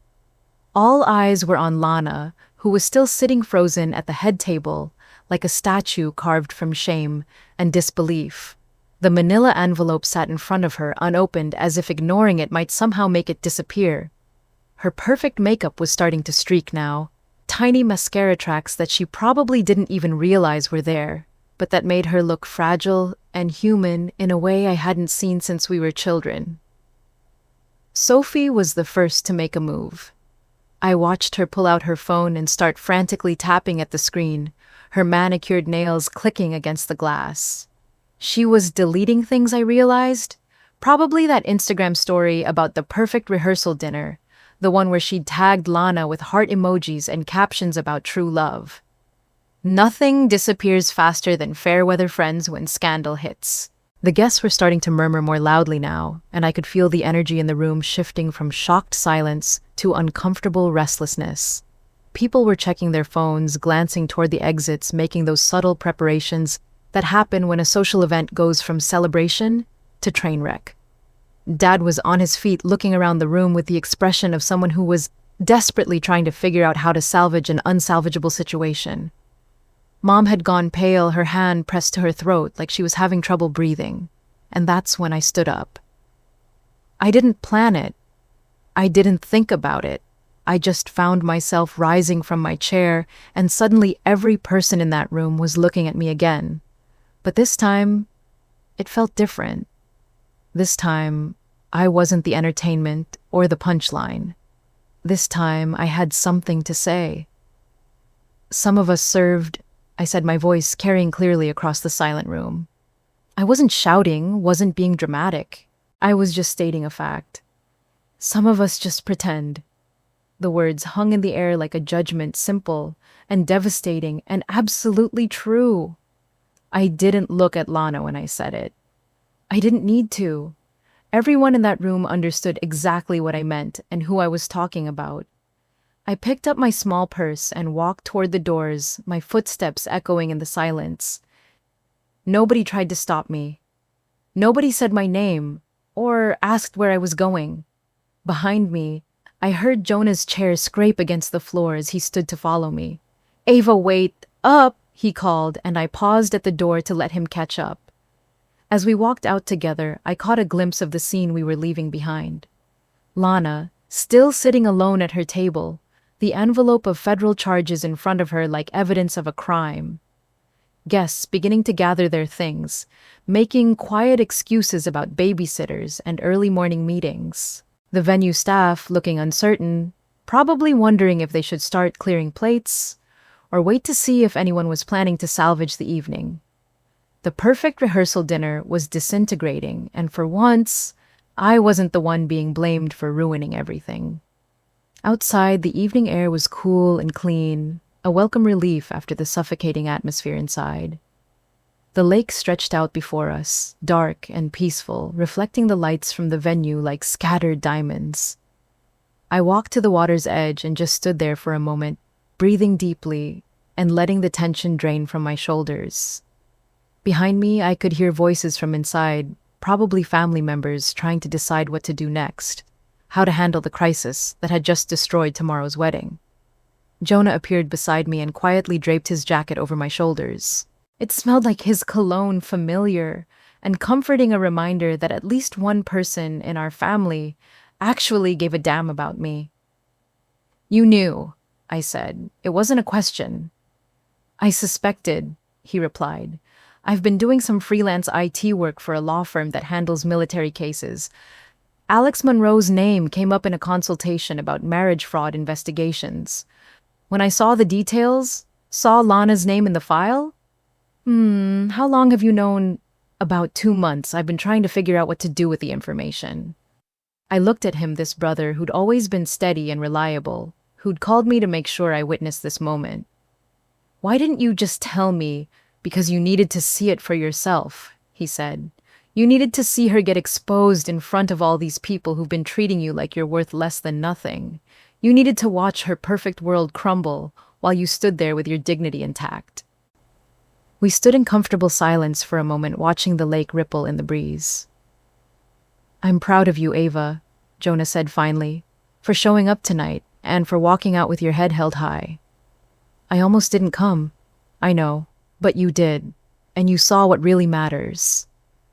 S1: All eyes were on Lana, who was still sitting frozen at the head table, like a statue carved from shame and disbelief. The manila envelope sat in front of her, unopened, as if ignoring it might somehow make it disappear. Her perfect makeup was starting to streak now, tiny mascara tracks that she probably didn't even realize were there, but that made her look fragile and human in a way I hadn't seen since we were children. Sophie was the first to make a move. I watched her pull out her phone and start frantically tapping at the screen, her manicured nails clicking against the glass. She was deleting things, I realized. Probably that Instagram story about the perfect rehearsal dinner, the one where she'd tagged Lana with heart emojis and captions about true love. Nothing disappears faster than fair weather friends when scandal hits. The guests were starting to murmur more loudly now, and I could feel the energy in the room shifting from shocked silence to uncomfortable restlessness. People were checking their phones, glancing toward the exits, making those subtle preparations that happen when a social event goes from celebration to train wreck. Dad was on his feet, looking around the room with the expression of someone who was desperately trying to figure out how to salvage an unsalvageable situation. Mom had gone pale, her hand pressed to her throat like she was having trouble breathing, and that's when I stood up. I didn't plan it. I didn't think about it. I just found myself rising from my chair, and suddenly every person in that room was looking at me again. But this time, it felt different. This time, I wasn't the entertainment or the punchline. This time, I had something to say. Some of us served, I said, my voice carrying clearly across the silent room. I wasn't shouting, wasn't being dramatic. I was just stating a fact. Some of us just pretend. The words hung in the air like a judgment, simple and devastating and absolutely true. I didn't look at Lana when I said it. I didn't need to. Everyone in that room understood exactly what I meant and who I was talking about. I picked up my small purse and walked toward the doors, my footsteps echoing in the silence. Nobody tried to stop me. Nobody said my name or asked where I was going. Behind me, I heard Jonah's chair scrape against the floor as he stood to follow me. "Ava, wait up!" he called, and I paused at the door to let him catch up. As we walked out together, I caught a glimpse of the scene we were leaving behind. Lana, still sitting alone at her table, the envelope of federal charges in front of her like evidence of a crime. Guests beginning to gather their things, making quiet excuses about babysitters and early morning meetings. The venue staff looking uncertain, probably wondering if they should start clearing plates or wait to see if anyone was planning to salvage the evening. The perfect rehearsal dinner was disintegrating, and for once, I wasn't the one being blamed for ruining everything. Outside, the evening air was cool and clean, a welcome relief after the suffocating atmosphere inside. The lake stretched out before us, dark and peaceful, reflecting the lights from the venue like scattered diamonds. I walked to the water's edge and just stood there for a moment, breathing deeply and letting the tension drain from my shoulders. Behind me, I could hear voices from inside, probably family members trying to decide what to do next, how to handle the crisis that had just destroyed tomorrow's wedding. Jonah appeared beside me and quietly draped his jacket over my shoulders. It smelled like his cologne, familiar and comforting, a reminder that at least one person in our family actually gave a damn about me. "You knew," I said. "It wasn't a question." "I suspected," he replied. "I've been doing some freelance IT work for a law firm that handles military cases. Alex Monroe's name came up in a consultation about marriage fraud investigations. When I saw the details, saw Lana's name in the file. How long have you known?" "About 2 months. I've been trying to figure out what to do with the information." I looked at him, this brother who'd always been steady and reliable, who'd called me to make sure I witnessed this moment. "Why didn't you just tell me? Because you needed to see it for yourself," he said. "You needed to see her get exposed in front of all these people who've been treating you like you're worth less than nothing. You needed to watch her perfect world crumble while you stood there with your dignity intact." We stood in comfortable silence for a moment, watching the lake ripple in the breeze. "I'm proud of you, Ava," Jonah said finally, "for showing up tonight and for walking out with your head held high. I almost didn't come. I know, but you did, and you saw what really matters."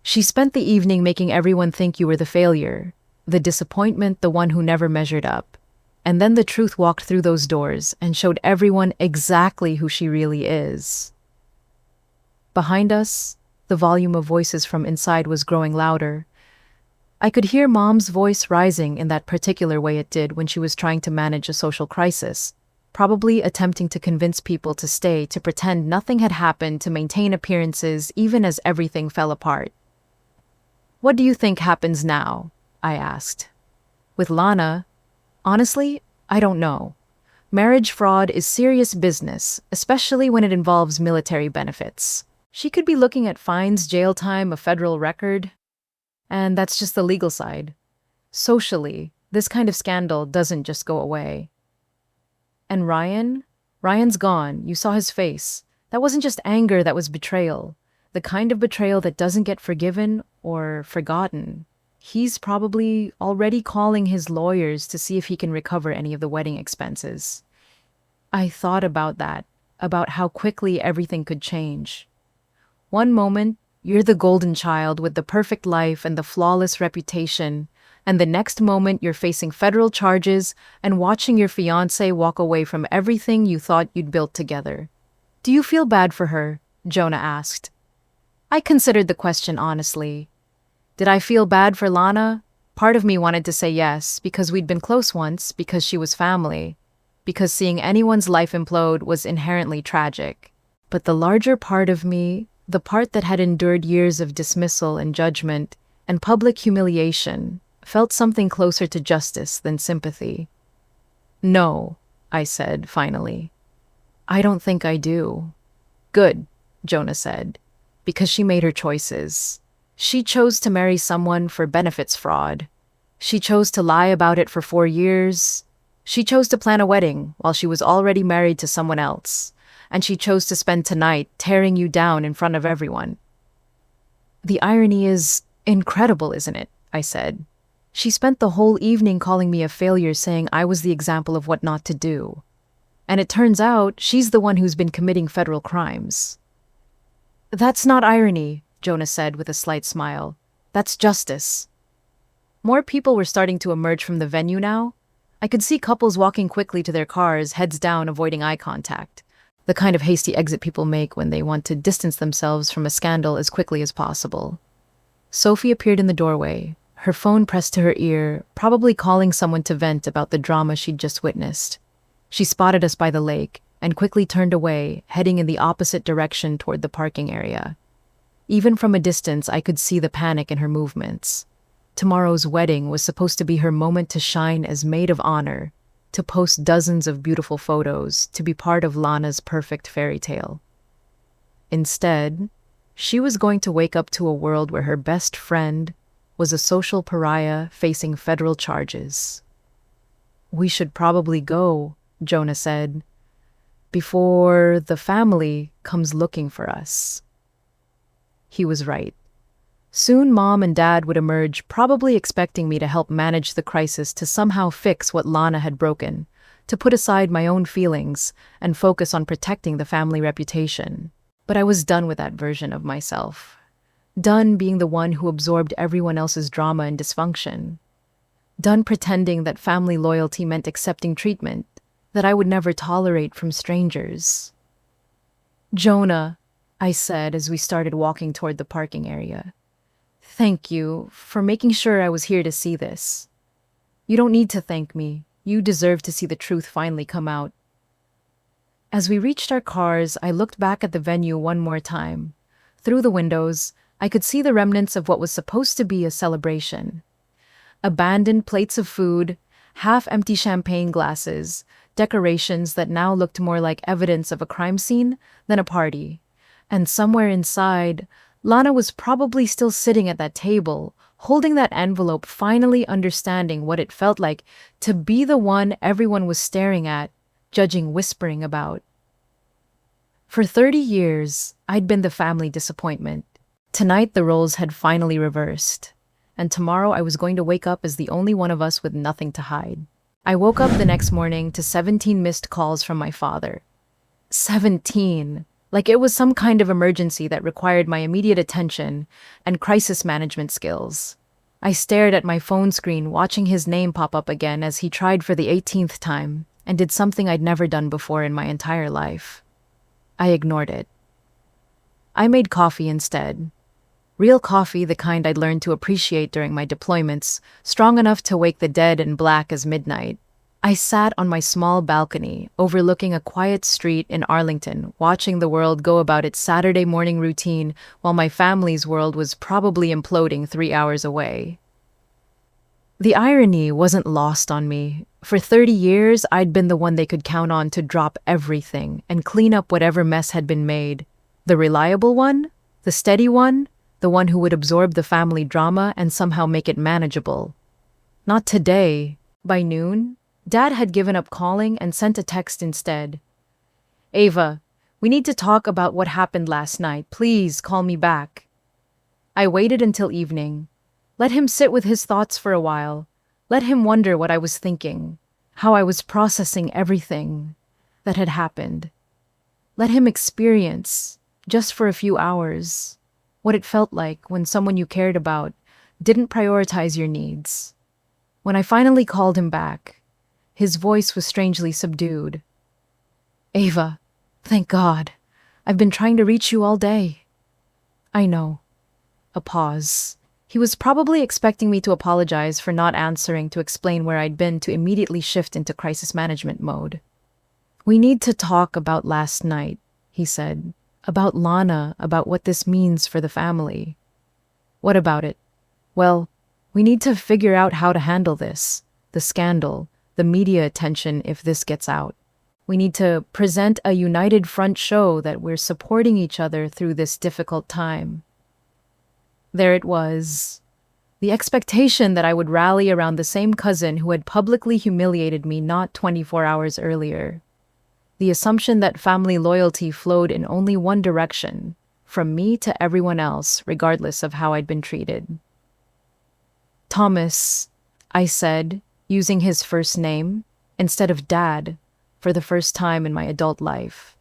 S1: She spent the evening making everyone think you were the failure, the disappointment, the one who never measured up. And then the truth walked through those doors and showed everyone exactly who she really is. Behind us, the volume of voices from inside was growing louder. I could hear Mom's voice rising in that particular way it did when she was trying to manage a social crisis, probably attempting to convince people to stay, to pretend nothing had happened, to maintain appearances even as everything fell apart. "What do you think happens now?" I asked. "With Lana? Honestly, I don't know. Marriage fraud is serious business, especially when it involves military benefits. She could be looking at fines, jail time, a federal record. And that's just the legal side. Socially, this kind of scandal doesn't just go away." "And Ryan? Ryan's gone. You saw his face. That wasn't just anger, that was betrayal. The kind of betrayal that doesn't get forgiven or forgotten. He's probably already calling his lawyers to see if he can recover any of the wedding expenses." I thought about that, about how quickly everything could change. One moment, you're the golden child with the perfect life and the flawless reputation, and the next moment you're facing federal charges and watching your fiancé walk away from everything you thought you'd built together. "Do you feel bad for her?" Jonah asked. I considered the question honestly. Did I feel bad for Lana? Part of me wanted to say yes, because we'd been close once, because she was family, because seeing anyone's life implode was inherently tragic. But the larger part of me, the part that had endured years of dismissal and judgment and public humiliation, felt something closer to justice than sympathy. "No," I said finally. "I don't think I do." "Good," Jonah said. because she made her choices. She chose to marry someone for benefits fraud. She chose to lie about it for 4 years. She chose to plan a wedding while she was already married to someone else. And she chose to spend tonight tearing you down in front of everyone. The irony is incredible, isn't it? I said. She spent the whole evening calling me a failure, saying I was the example of what not to do. And it turns out she's the one who's been committing federal crimes. That's not irony, Jonah said with a slight smile. That's justice. More people were starting to emerge from the venue now. I could see couples walking quickly to their cars, heads down, avoiding eye contact. The kind of hasty exit people make when they want to distance themselves from a scandal as quickly as possible. Sophie appeared in the doorway, her phone pressed to her ear, probably calling someone to vent about the drama she'd just witnessed. She spotted us by the lake and quickly turned away, heading in the opposite direction toward the parking area. Even from a distance, I could see the panic in her movements. Tomorrow's wedding was supposed to be her moment to shine as maid of honor, to post dozens of beautiful photos, to be part of Lana's perfect fairy tale. Instead, she was going to wake up to a world where her best friend was a social pariah facing federal charges. We should probably go, Jonah said, before the family comes looking for us. He was right. Soon Mom and Dad would emerge, probably expecting me to help manage the crisis, to somehow fix what Lana had broken, to put aside my own feelings and focus on protecting the family reputation. But I was done with that version of myself. Done being the one who absorbed everyone else's drama and dysfunction. Done pretending that family loyalty meant accepting treatment that I would never tolerate from strangers. Jonah, I said as we started walking toward the parking area. Thank you for making sure I was here to see this. You don't need to thank me. You deserve to see the truth finally come out. As we reached our cars, I looked back at the venue one more time. Through the windows, I could see the remnants of what was supposed to be a celebration. Abandoned plates of food, half-empty champagne glasses, decorations that now looked more like evidence of a crime scene than a party. And somewhere inside, Lana was probably still sitting at that table, holding that envelope, finally understanding what it felt like to be the one everyone was staring at, judging, whispering about. For 30 years, I'd been the family disappointment. Tonight, the roles had finally reversed. And tomorrow I was going to wake up as the only one of us with nothing to hide. I woke up the next morning to 17 missed calls from my father. 17! Like it was some kind of emergency that required my immediate attention and crisis management skills. I stared at my phone screen, watching his name pop up again as he tried for the 18th time and did something I'd never done before in my entire life. I ignored it. I made coffee instead. Real coffee, the kind I'd learned to appreciate during my deployments, strong enough to wake the dead and black as midnight. I sat on my small balcony, overlooking a quiet street in Arlington, watching the world go about its Saturday morning routine while my family's world was probably imploding 3 hours away. The irony wasn't lost on me. For 30 years, I'd been the one they could count on to drop everything and clean up whatever mess had been made. The reliable one? The steady one? The one who would absorb the family drama and somehow make it manageable. Not today. By noon, Dad had given up calling and sent a text instead. Ava, we need to talk about what happened last night. Please call me back. I waited until evening. Let him sit with his thoughts for a while. Let him wonder what I was thinking, how I was processing everything that had happened. Let him experience, just for a few hours, what it felt like when someone you cared about didn't prioritize your needs. When I finally called him back, his voice was strangely subdued. Ava, thank God. I've been trying to reach you all day. I know. A pause. He was probably expecting me to apologize for not answering, to explain where I'd been, to immediately shift into crisis management mode. We need to talk about last night, he said. About Lana, about what this means for the family. What about it? Well, we need to figure out how to handle this, the scandal, the media attention if this gets out. We need to present a united front show that we're supporting each other through this difficult time. There it was. The expectation that I would rally around the same cousin who had publicly humiliated me not 24 hours earlier. The assumption that family loyalty flowed in only one direction, from me to everyone else, regardless of how I'd been treated. Thomas, I said, using his first name, instead of Dad, for the first time in my adult life.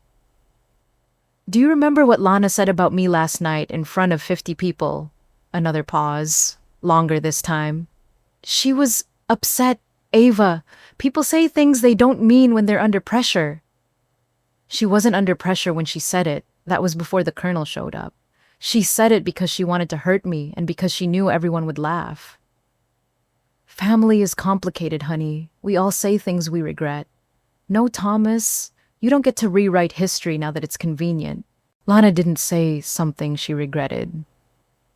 S1: Do you remember what Lana said about me last night in front of 50 people? Another pause, longer this time. She was upset, Ava. People say things they don't mean when they're under pressure. She wasn't under pressure when she said it. That was before the colonel showed up. She said it because she wanted to hurt me and because she knew everyone would laugh. Family is complicated, honey. We all say things we regret. No, Thomas, you don't get to rewrite history now that it's convenient. Lana didn't say something she regretted.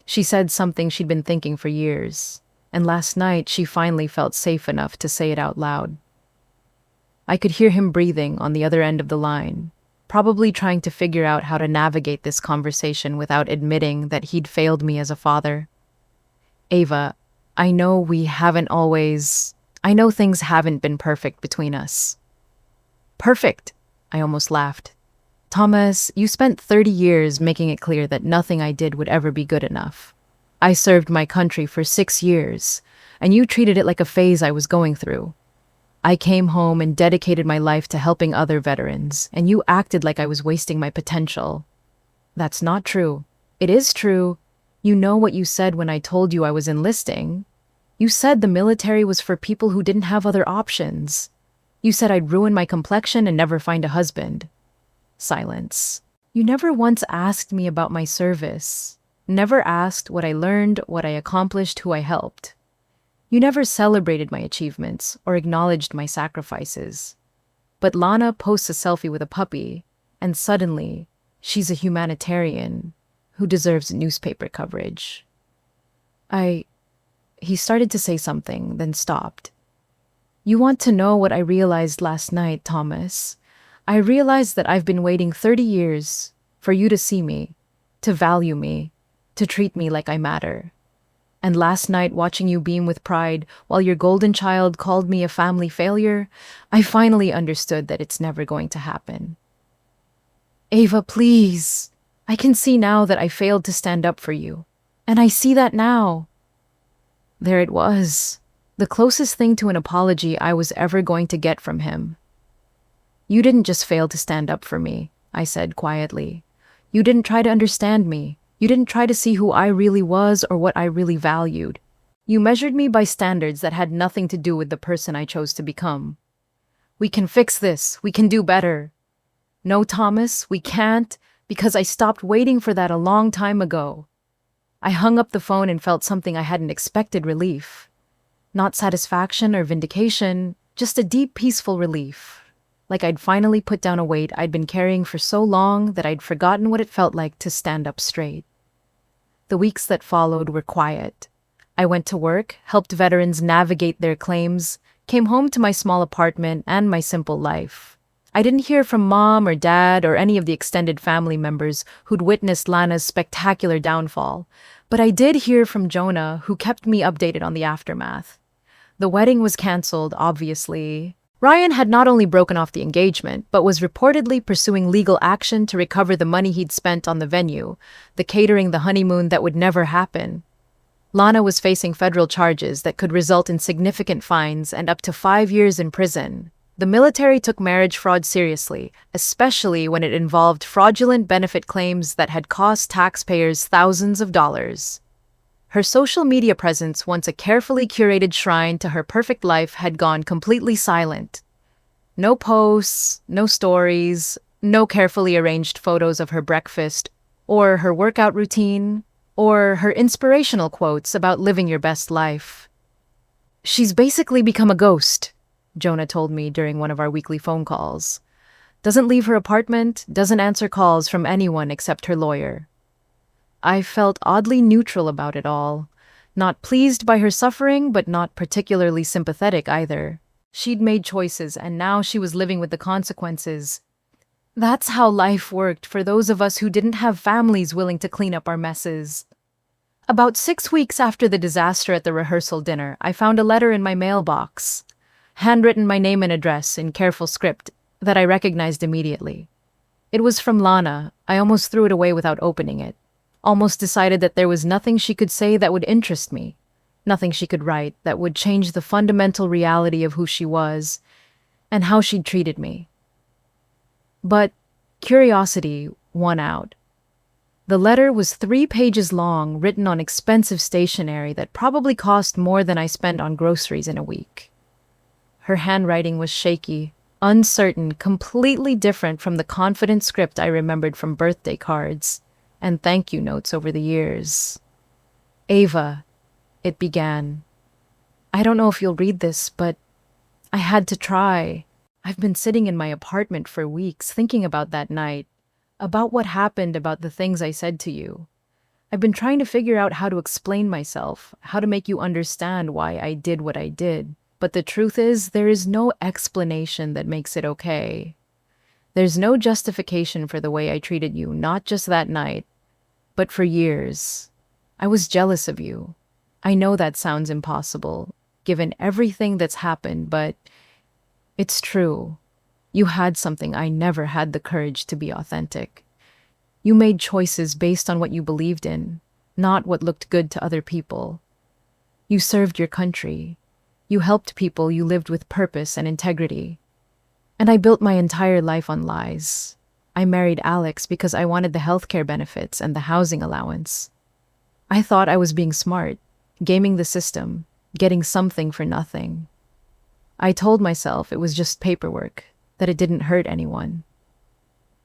S1: She said something she'd been thinking for years, and last night she finally felt safe enough to say it out loud. I could hear him breathing on the other end of the line, probably trying to figure out how to navigate this conversation without admitting that he'd failed me as a father. Ava, I know things haven't been perfect between us. Perfect, I almost laughed. Thomas, you spent 30 years making it clear that nothing I did would ever be good enough. I served my country for 6 years, and you treated it like a phase I was going through. I came home and dedicated my life to helping other veterans, and you acted like I was wasting my potential. That's not true. It is true. You know what you said when I told you I was enlisting. You said the military was for people who didn't have other options. You said I'd ruin my complexion and never find a husband. Silence. You never once asked me about my service. Never asked what I learned, what I accomplished, who I helped. You never celebrated my achievements or acknowledged my sacrifices. But Lana posts a selfie with a puppy, and suddenly, she's a humanitarian who deserves newspaper coverage. He started to say something, then stopped. You want to know what I realized last night, Thomas? I realized that I've been waiting 30 years for you to see me, to value me, to treat me like I matter. And last night, watching you beam with pride while your golden child called me a family failure, I finally understood that it's never going to happen. Ava, please. I can see now that I failed to stand up for you. And I see that now. There it was, the closest thing to an apology I was ever going to get from him. You didn't just fail to stand up for me, I said quietly. You didn't try to understand me. You didn't try to see who I really was or what I really valued. You measured me by standards that had nothing to do with the person I chose to become. We can fix this. We can do better. No, Thomas, we can't, because I stopped waiting for that a long time ago. I hung up the phone and felt something I hadn't expected: relief. Not satisfaction or vindication, just a deep, peaceful relief. Like I'd finally put down a weight I'd been carrying for so long that I'd forgotten what it felt like to stand up straight. The weeks that followed were quiet. I went to work, helped veterans navigate their claims, came home to my small apartment and my simple life. I didn't hear from Mom or Dad or any of the extended family members who'd witnessed Lana's spectacular downfall, but I did hear from Jonah, who kept me updated on the aftermath. The wedding was canceled, obviously. Ryan had not only broken off the engagement, but was reportedly pursuing legal action to recover the money he'd spent on the venue, the catering, the honeymoon that would never happen. Lana was facing federal charges that could result in significant fines and up to 5 years in prison. The military took marriage fraud seriously, especially when it involved fraudulent benefit claims that had cost taxpayers thousands of dollars. Her social media presence, once a carefully curated shrine to her perfect life, had gone completely silent. No posts, no stories, no carefully arranged photos of her breakfast, or her workout routine, or her inspirational quotes about living your best life. She's basically become a ghost, Jonah told me during one of our weekly phone calls. Doesn't leave her apartment, doesn't answer calls from anyone except her lawyer. I felt oddly neutral about it all, not pleased by her suffering, but not particularly sympathetic either. She'd made choices, and now she was living with the consequences. That's how life worked for those of us who didn't have families willing to clean up our messes. About 6 weeks after the disaster at the rehearsal dinner, I found a letter in my mailbox, handwritten my name and address in careful script that I recognized immediately. It was from Lana. I almost threw it away without opening it. Almost decided that there was nothing she could say that would interest me. Nothing she could write that would change the fundamental reality of who she was and how she'd treated me. But curiosity won out. The letter was 3 pages long, written on expensive stationery that probably cost more than I spent on groceries in a week. Her handwriting was shaky, uncertain, completely different from the confident script I remembered from birthday cards and thank you notes over the years. Ava, it began. I don't know if you'll read this, but I had to try. I've been sitting in my apartment for weeks thinking about that night, about what happened, about the things I said to you. I've been trying to figure out how to explain myself, how to make you understand why I did what I did. But the truth is, there is no explanation that makes it okay. There's no justification for the way I treated you, not just that night, but for years. I was jealous of you. I know that sounds impossible, given everything that's happened, but it's true. You had something I never had the courage to be authentic. You made choices based on what you believed in, not what looked good to other people. You served your country. You helped people, you lived with purpose and integrity. And I built my entire life on lies. I married Alex because I wanted the healthcare benefits and the housing allowance. I thought I was being smart, gaming the system, getting something for nothing. I told myself it was just paperwork, that it didn't hurt anyone.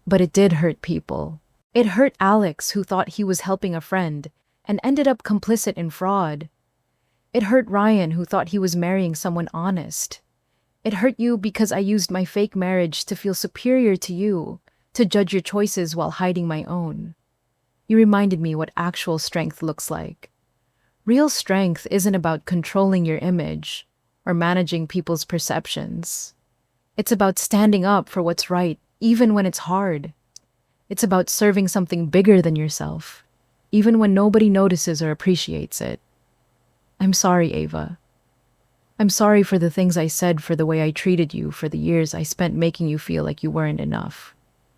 S1: But it did hurt people. It hurt Alex, who thought he was helping a friend and ended up complicit in fraud. It hurt Ryan, who thought he was marrying someone honest. It hurt you because I used my fake marriage to feel superior to you, to judge your choices while hiding my own. You reminded me what actual strength looks like. Real strength isn't about controlling your image or managing people's perceptions. It's about standing up for what's right, even when it's hard. It's about serving something bigger than yourself, even when nobody notices or appreciates it. I'm sorry, Ava. I'm sorry for the things I said, for the way I treated you, for the years I spent making you feel like you weren't enough.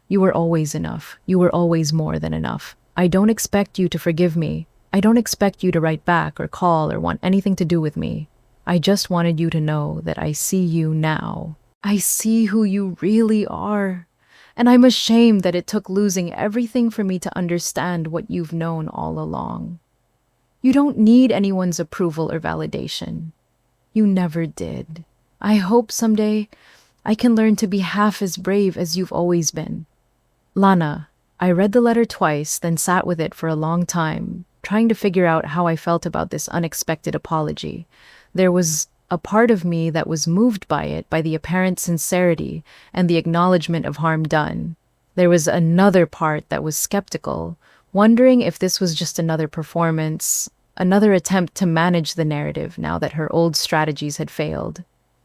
S1: You were always enough. You were always more than enough. I don't expect you to forgive me. I don't expect you to write back or call or want anything to do with me. I just wanted you to know that I see you now. I see who you really are. And I'm ashamed that it took losing everything for me to understand what you've known all along. You don't need anyone's approval or validation. You never did. I hope someday I can learn to be half as brave as you've always been. Lana, I read the letter twice, then sat with it for a long time, trying to figure out how I felt about this unexpected apology. There was a part of me that was moved by it, by the apparent sincerity and the acknowledgement of harm done. There was another part that was skeptical, wondering if this was just another performance, another attempt to manage the narrative now that her old strategies had failed.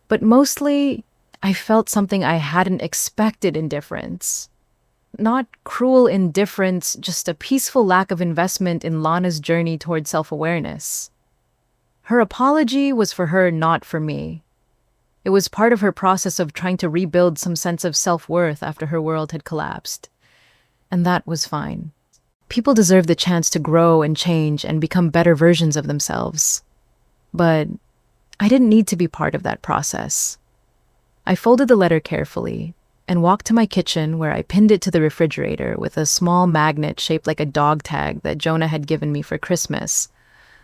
S1: But mostly, I felt something I hadn't expected: indifference. Not cruel indifference, just a peaceful lack of investment in Lana's journey toward self-awareness. Her apology was for her, not for me. It was part of her process of trying to rebuild some sense of self-worth after her world had collapsed. And that was fine. People deserve the chance to grow and change and become better versions of themselves. But I didn't need to be part of that process. I folded the letter carefully and walked to my kitchen, where I pinned it to the refrigerator with a small magnet shaped like a dog tag that Jonah had given me for Christmas.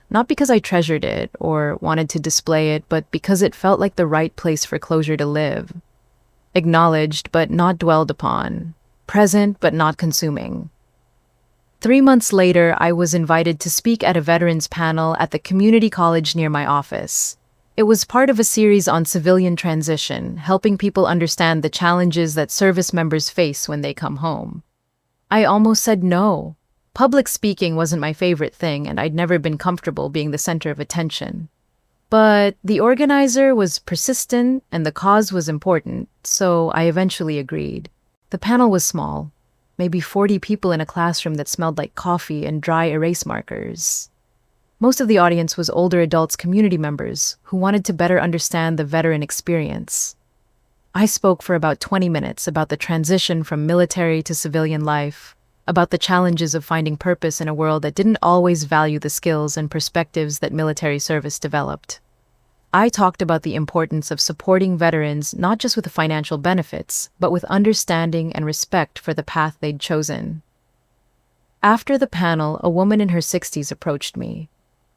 S1: Not because I treasured it or wanted to display it, but because it felt like the right place for closure to live. Acknowledged but not dwelled upon. Present but not consuming. 3 months later, I was invited to speak at a veterans panel at the community college near my office. It was part of a series on civilian transition, helping people understand the challenges that service members face when they come home. I almost said no. Public speaking wasn't my favorite thing, and I'd never been comfortable being the center of attention. But the organizer was persistent and the cause was important, so I eventually agreed. The panel was small, maybe 40 people in a classroom that smelled like coffee and dry erase markers. Most of the audience was older adults, community members, who wanted to better understand the veteran experience. I spoke for about 20 minutes about the transition from military to civilian life, about the challenges of finding purpose in a world that didn't always value the skills and perspectives that military service developed. I talked about the importance of supporting veterans not just with financial benefits, but with understanding and respect for the path they'd chosen. After the panel, a woman in her 60s approached me.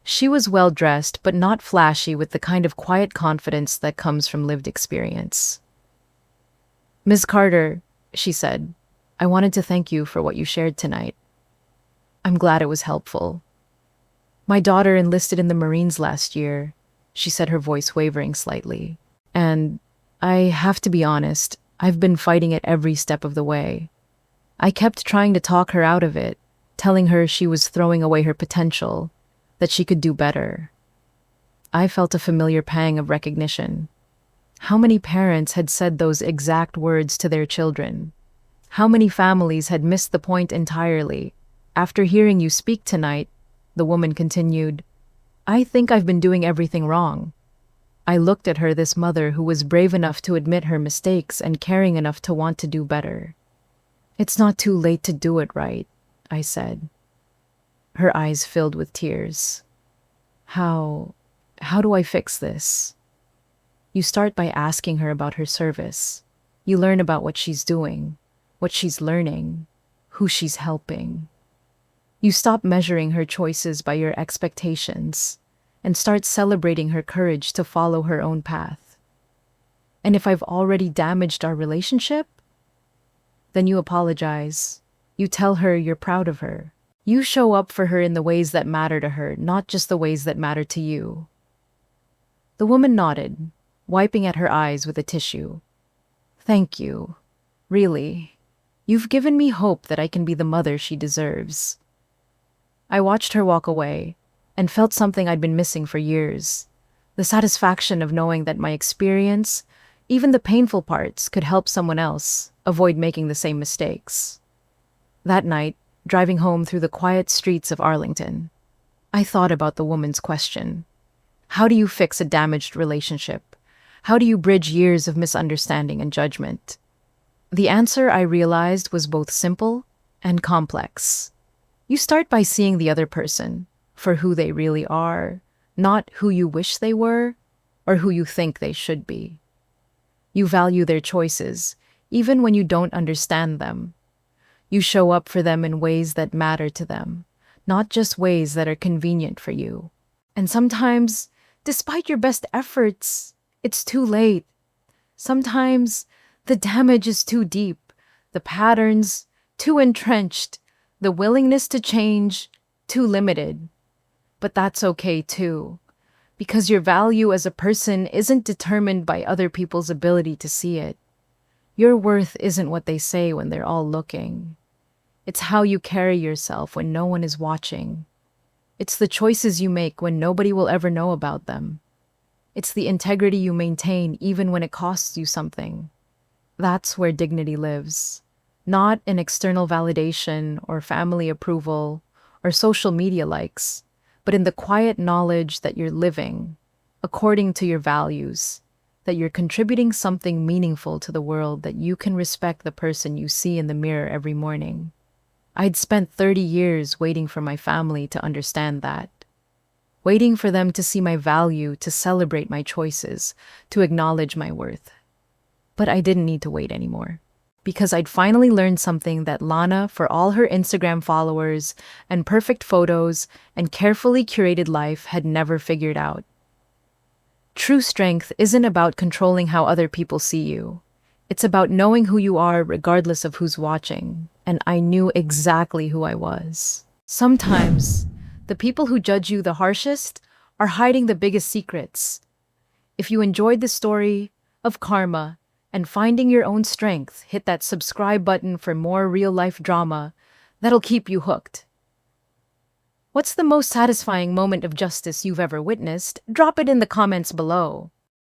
S1: She was well dressed, but not flashy, with the kind of quiet confidence that comes from lived experience. "Ms. Carter," she said, "I wanted to thank you for what you shared tonight. I'm glad it was helpful. My daughter enlisted in the Marines last year," she said, her voice wavering slightly. "And I have to be honest, I've been fighting it every step of the way. I kept trying to talk her out of it, telling her she was throwing away her potential, that she could do better." I felt a familiar pang of recognition. How many parents had said those exact words to their children? How many families had missed the point entirely? "After hearing you speak tonight," the woman continued, "I think I've been doing everything wrong." I looked at her, this mother who was brave enough to admit her mistakes and caring enough to want to do better. "It's not too late to do it right," I said. Her eyes filled with tears. How do I fix this?" "You start by asking her about her service. You learn about what she's doing, what she's learning, who she's helping. You stop measuring her choices by your expectations and start celebrating her courage to follow her own path. And if I've already damaged our relationship, then you apologize. You tell her you're proud of her. You show up for her in the ways that matter to her, not just the ways that matter to you." The woman nodded, wiping at her eyes with a tissue. "Thank you. Really. You've given me hope that I can be the mother she deserves." I watched her walk away and felt something I'd been missing for years. The satisfaction of knowing that my experience, even the painful parts, could help someone else avoid making the same mistakes. That night, driving home through the quiet streets of Arlington, I thought about the woman's question. How do you fix a damaged relationship? How do you bridge years of misunderstanding and judgment? The answer, I realized, was both simple and complex. You start by seeing the other person for who they really are, not who you wish they were or who you think they should be. You value their choices, even when you don't understand them. You show up for them in ways that matter to them, not just ways that are convenient for you. And sometimes, despite your best efforts, it's too late. Sometimes the damage is too deep, the patterns too entrenched, the willingness to change too limited. But that's okay too, because your value as a person isn't determined by other people's ability to see it. Your worth isn't what they say when they're all looking. It's how you carry yourself when no one is watching. It's the choices you make when nobody will ever know about them. It's the integrity you maintain even when it costs you something. That's where dignity lives. Not in external validation or family approval or social media likes, but in the quiet knowledge that you're living according to your values, that you're contributing something meaningful to the world, that you can respect the person you see in the mirror every morning. I'd spent 30 years waiting for my family to understand that. Waiting for them to see my value, to celebrate my choices, to acknowledge my worth. But I didn't need to wait anymore. Because I'd finally learned something that Lana, for all her Instagram followers and perfect photos and carefully curated life, had never figured out. True strength isn't about controlling how other people see you. It's about knowing who you are regardless of who's watching. And I knew exactly who I was. Sometimes, the people who judge you the harshest are hiding the biggest secrets. If you enjoyed the story of karma and finding your own strength, hit that subscribe button for more real-life drama that'll keep you hooked. What's the most satisfying moment of justice you've ever witnessed? Drop it in the comments below.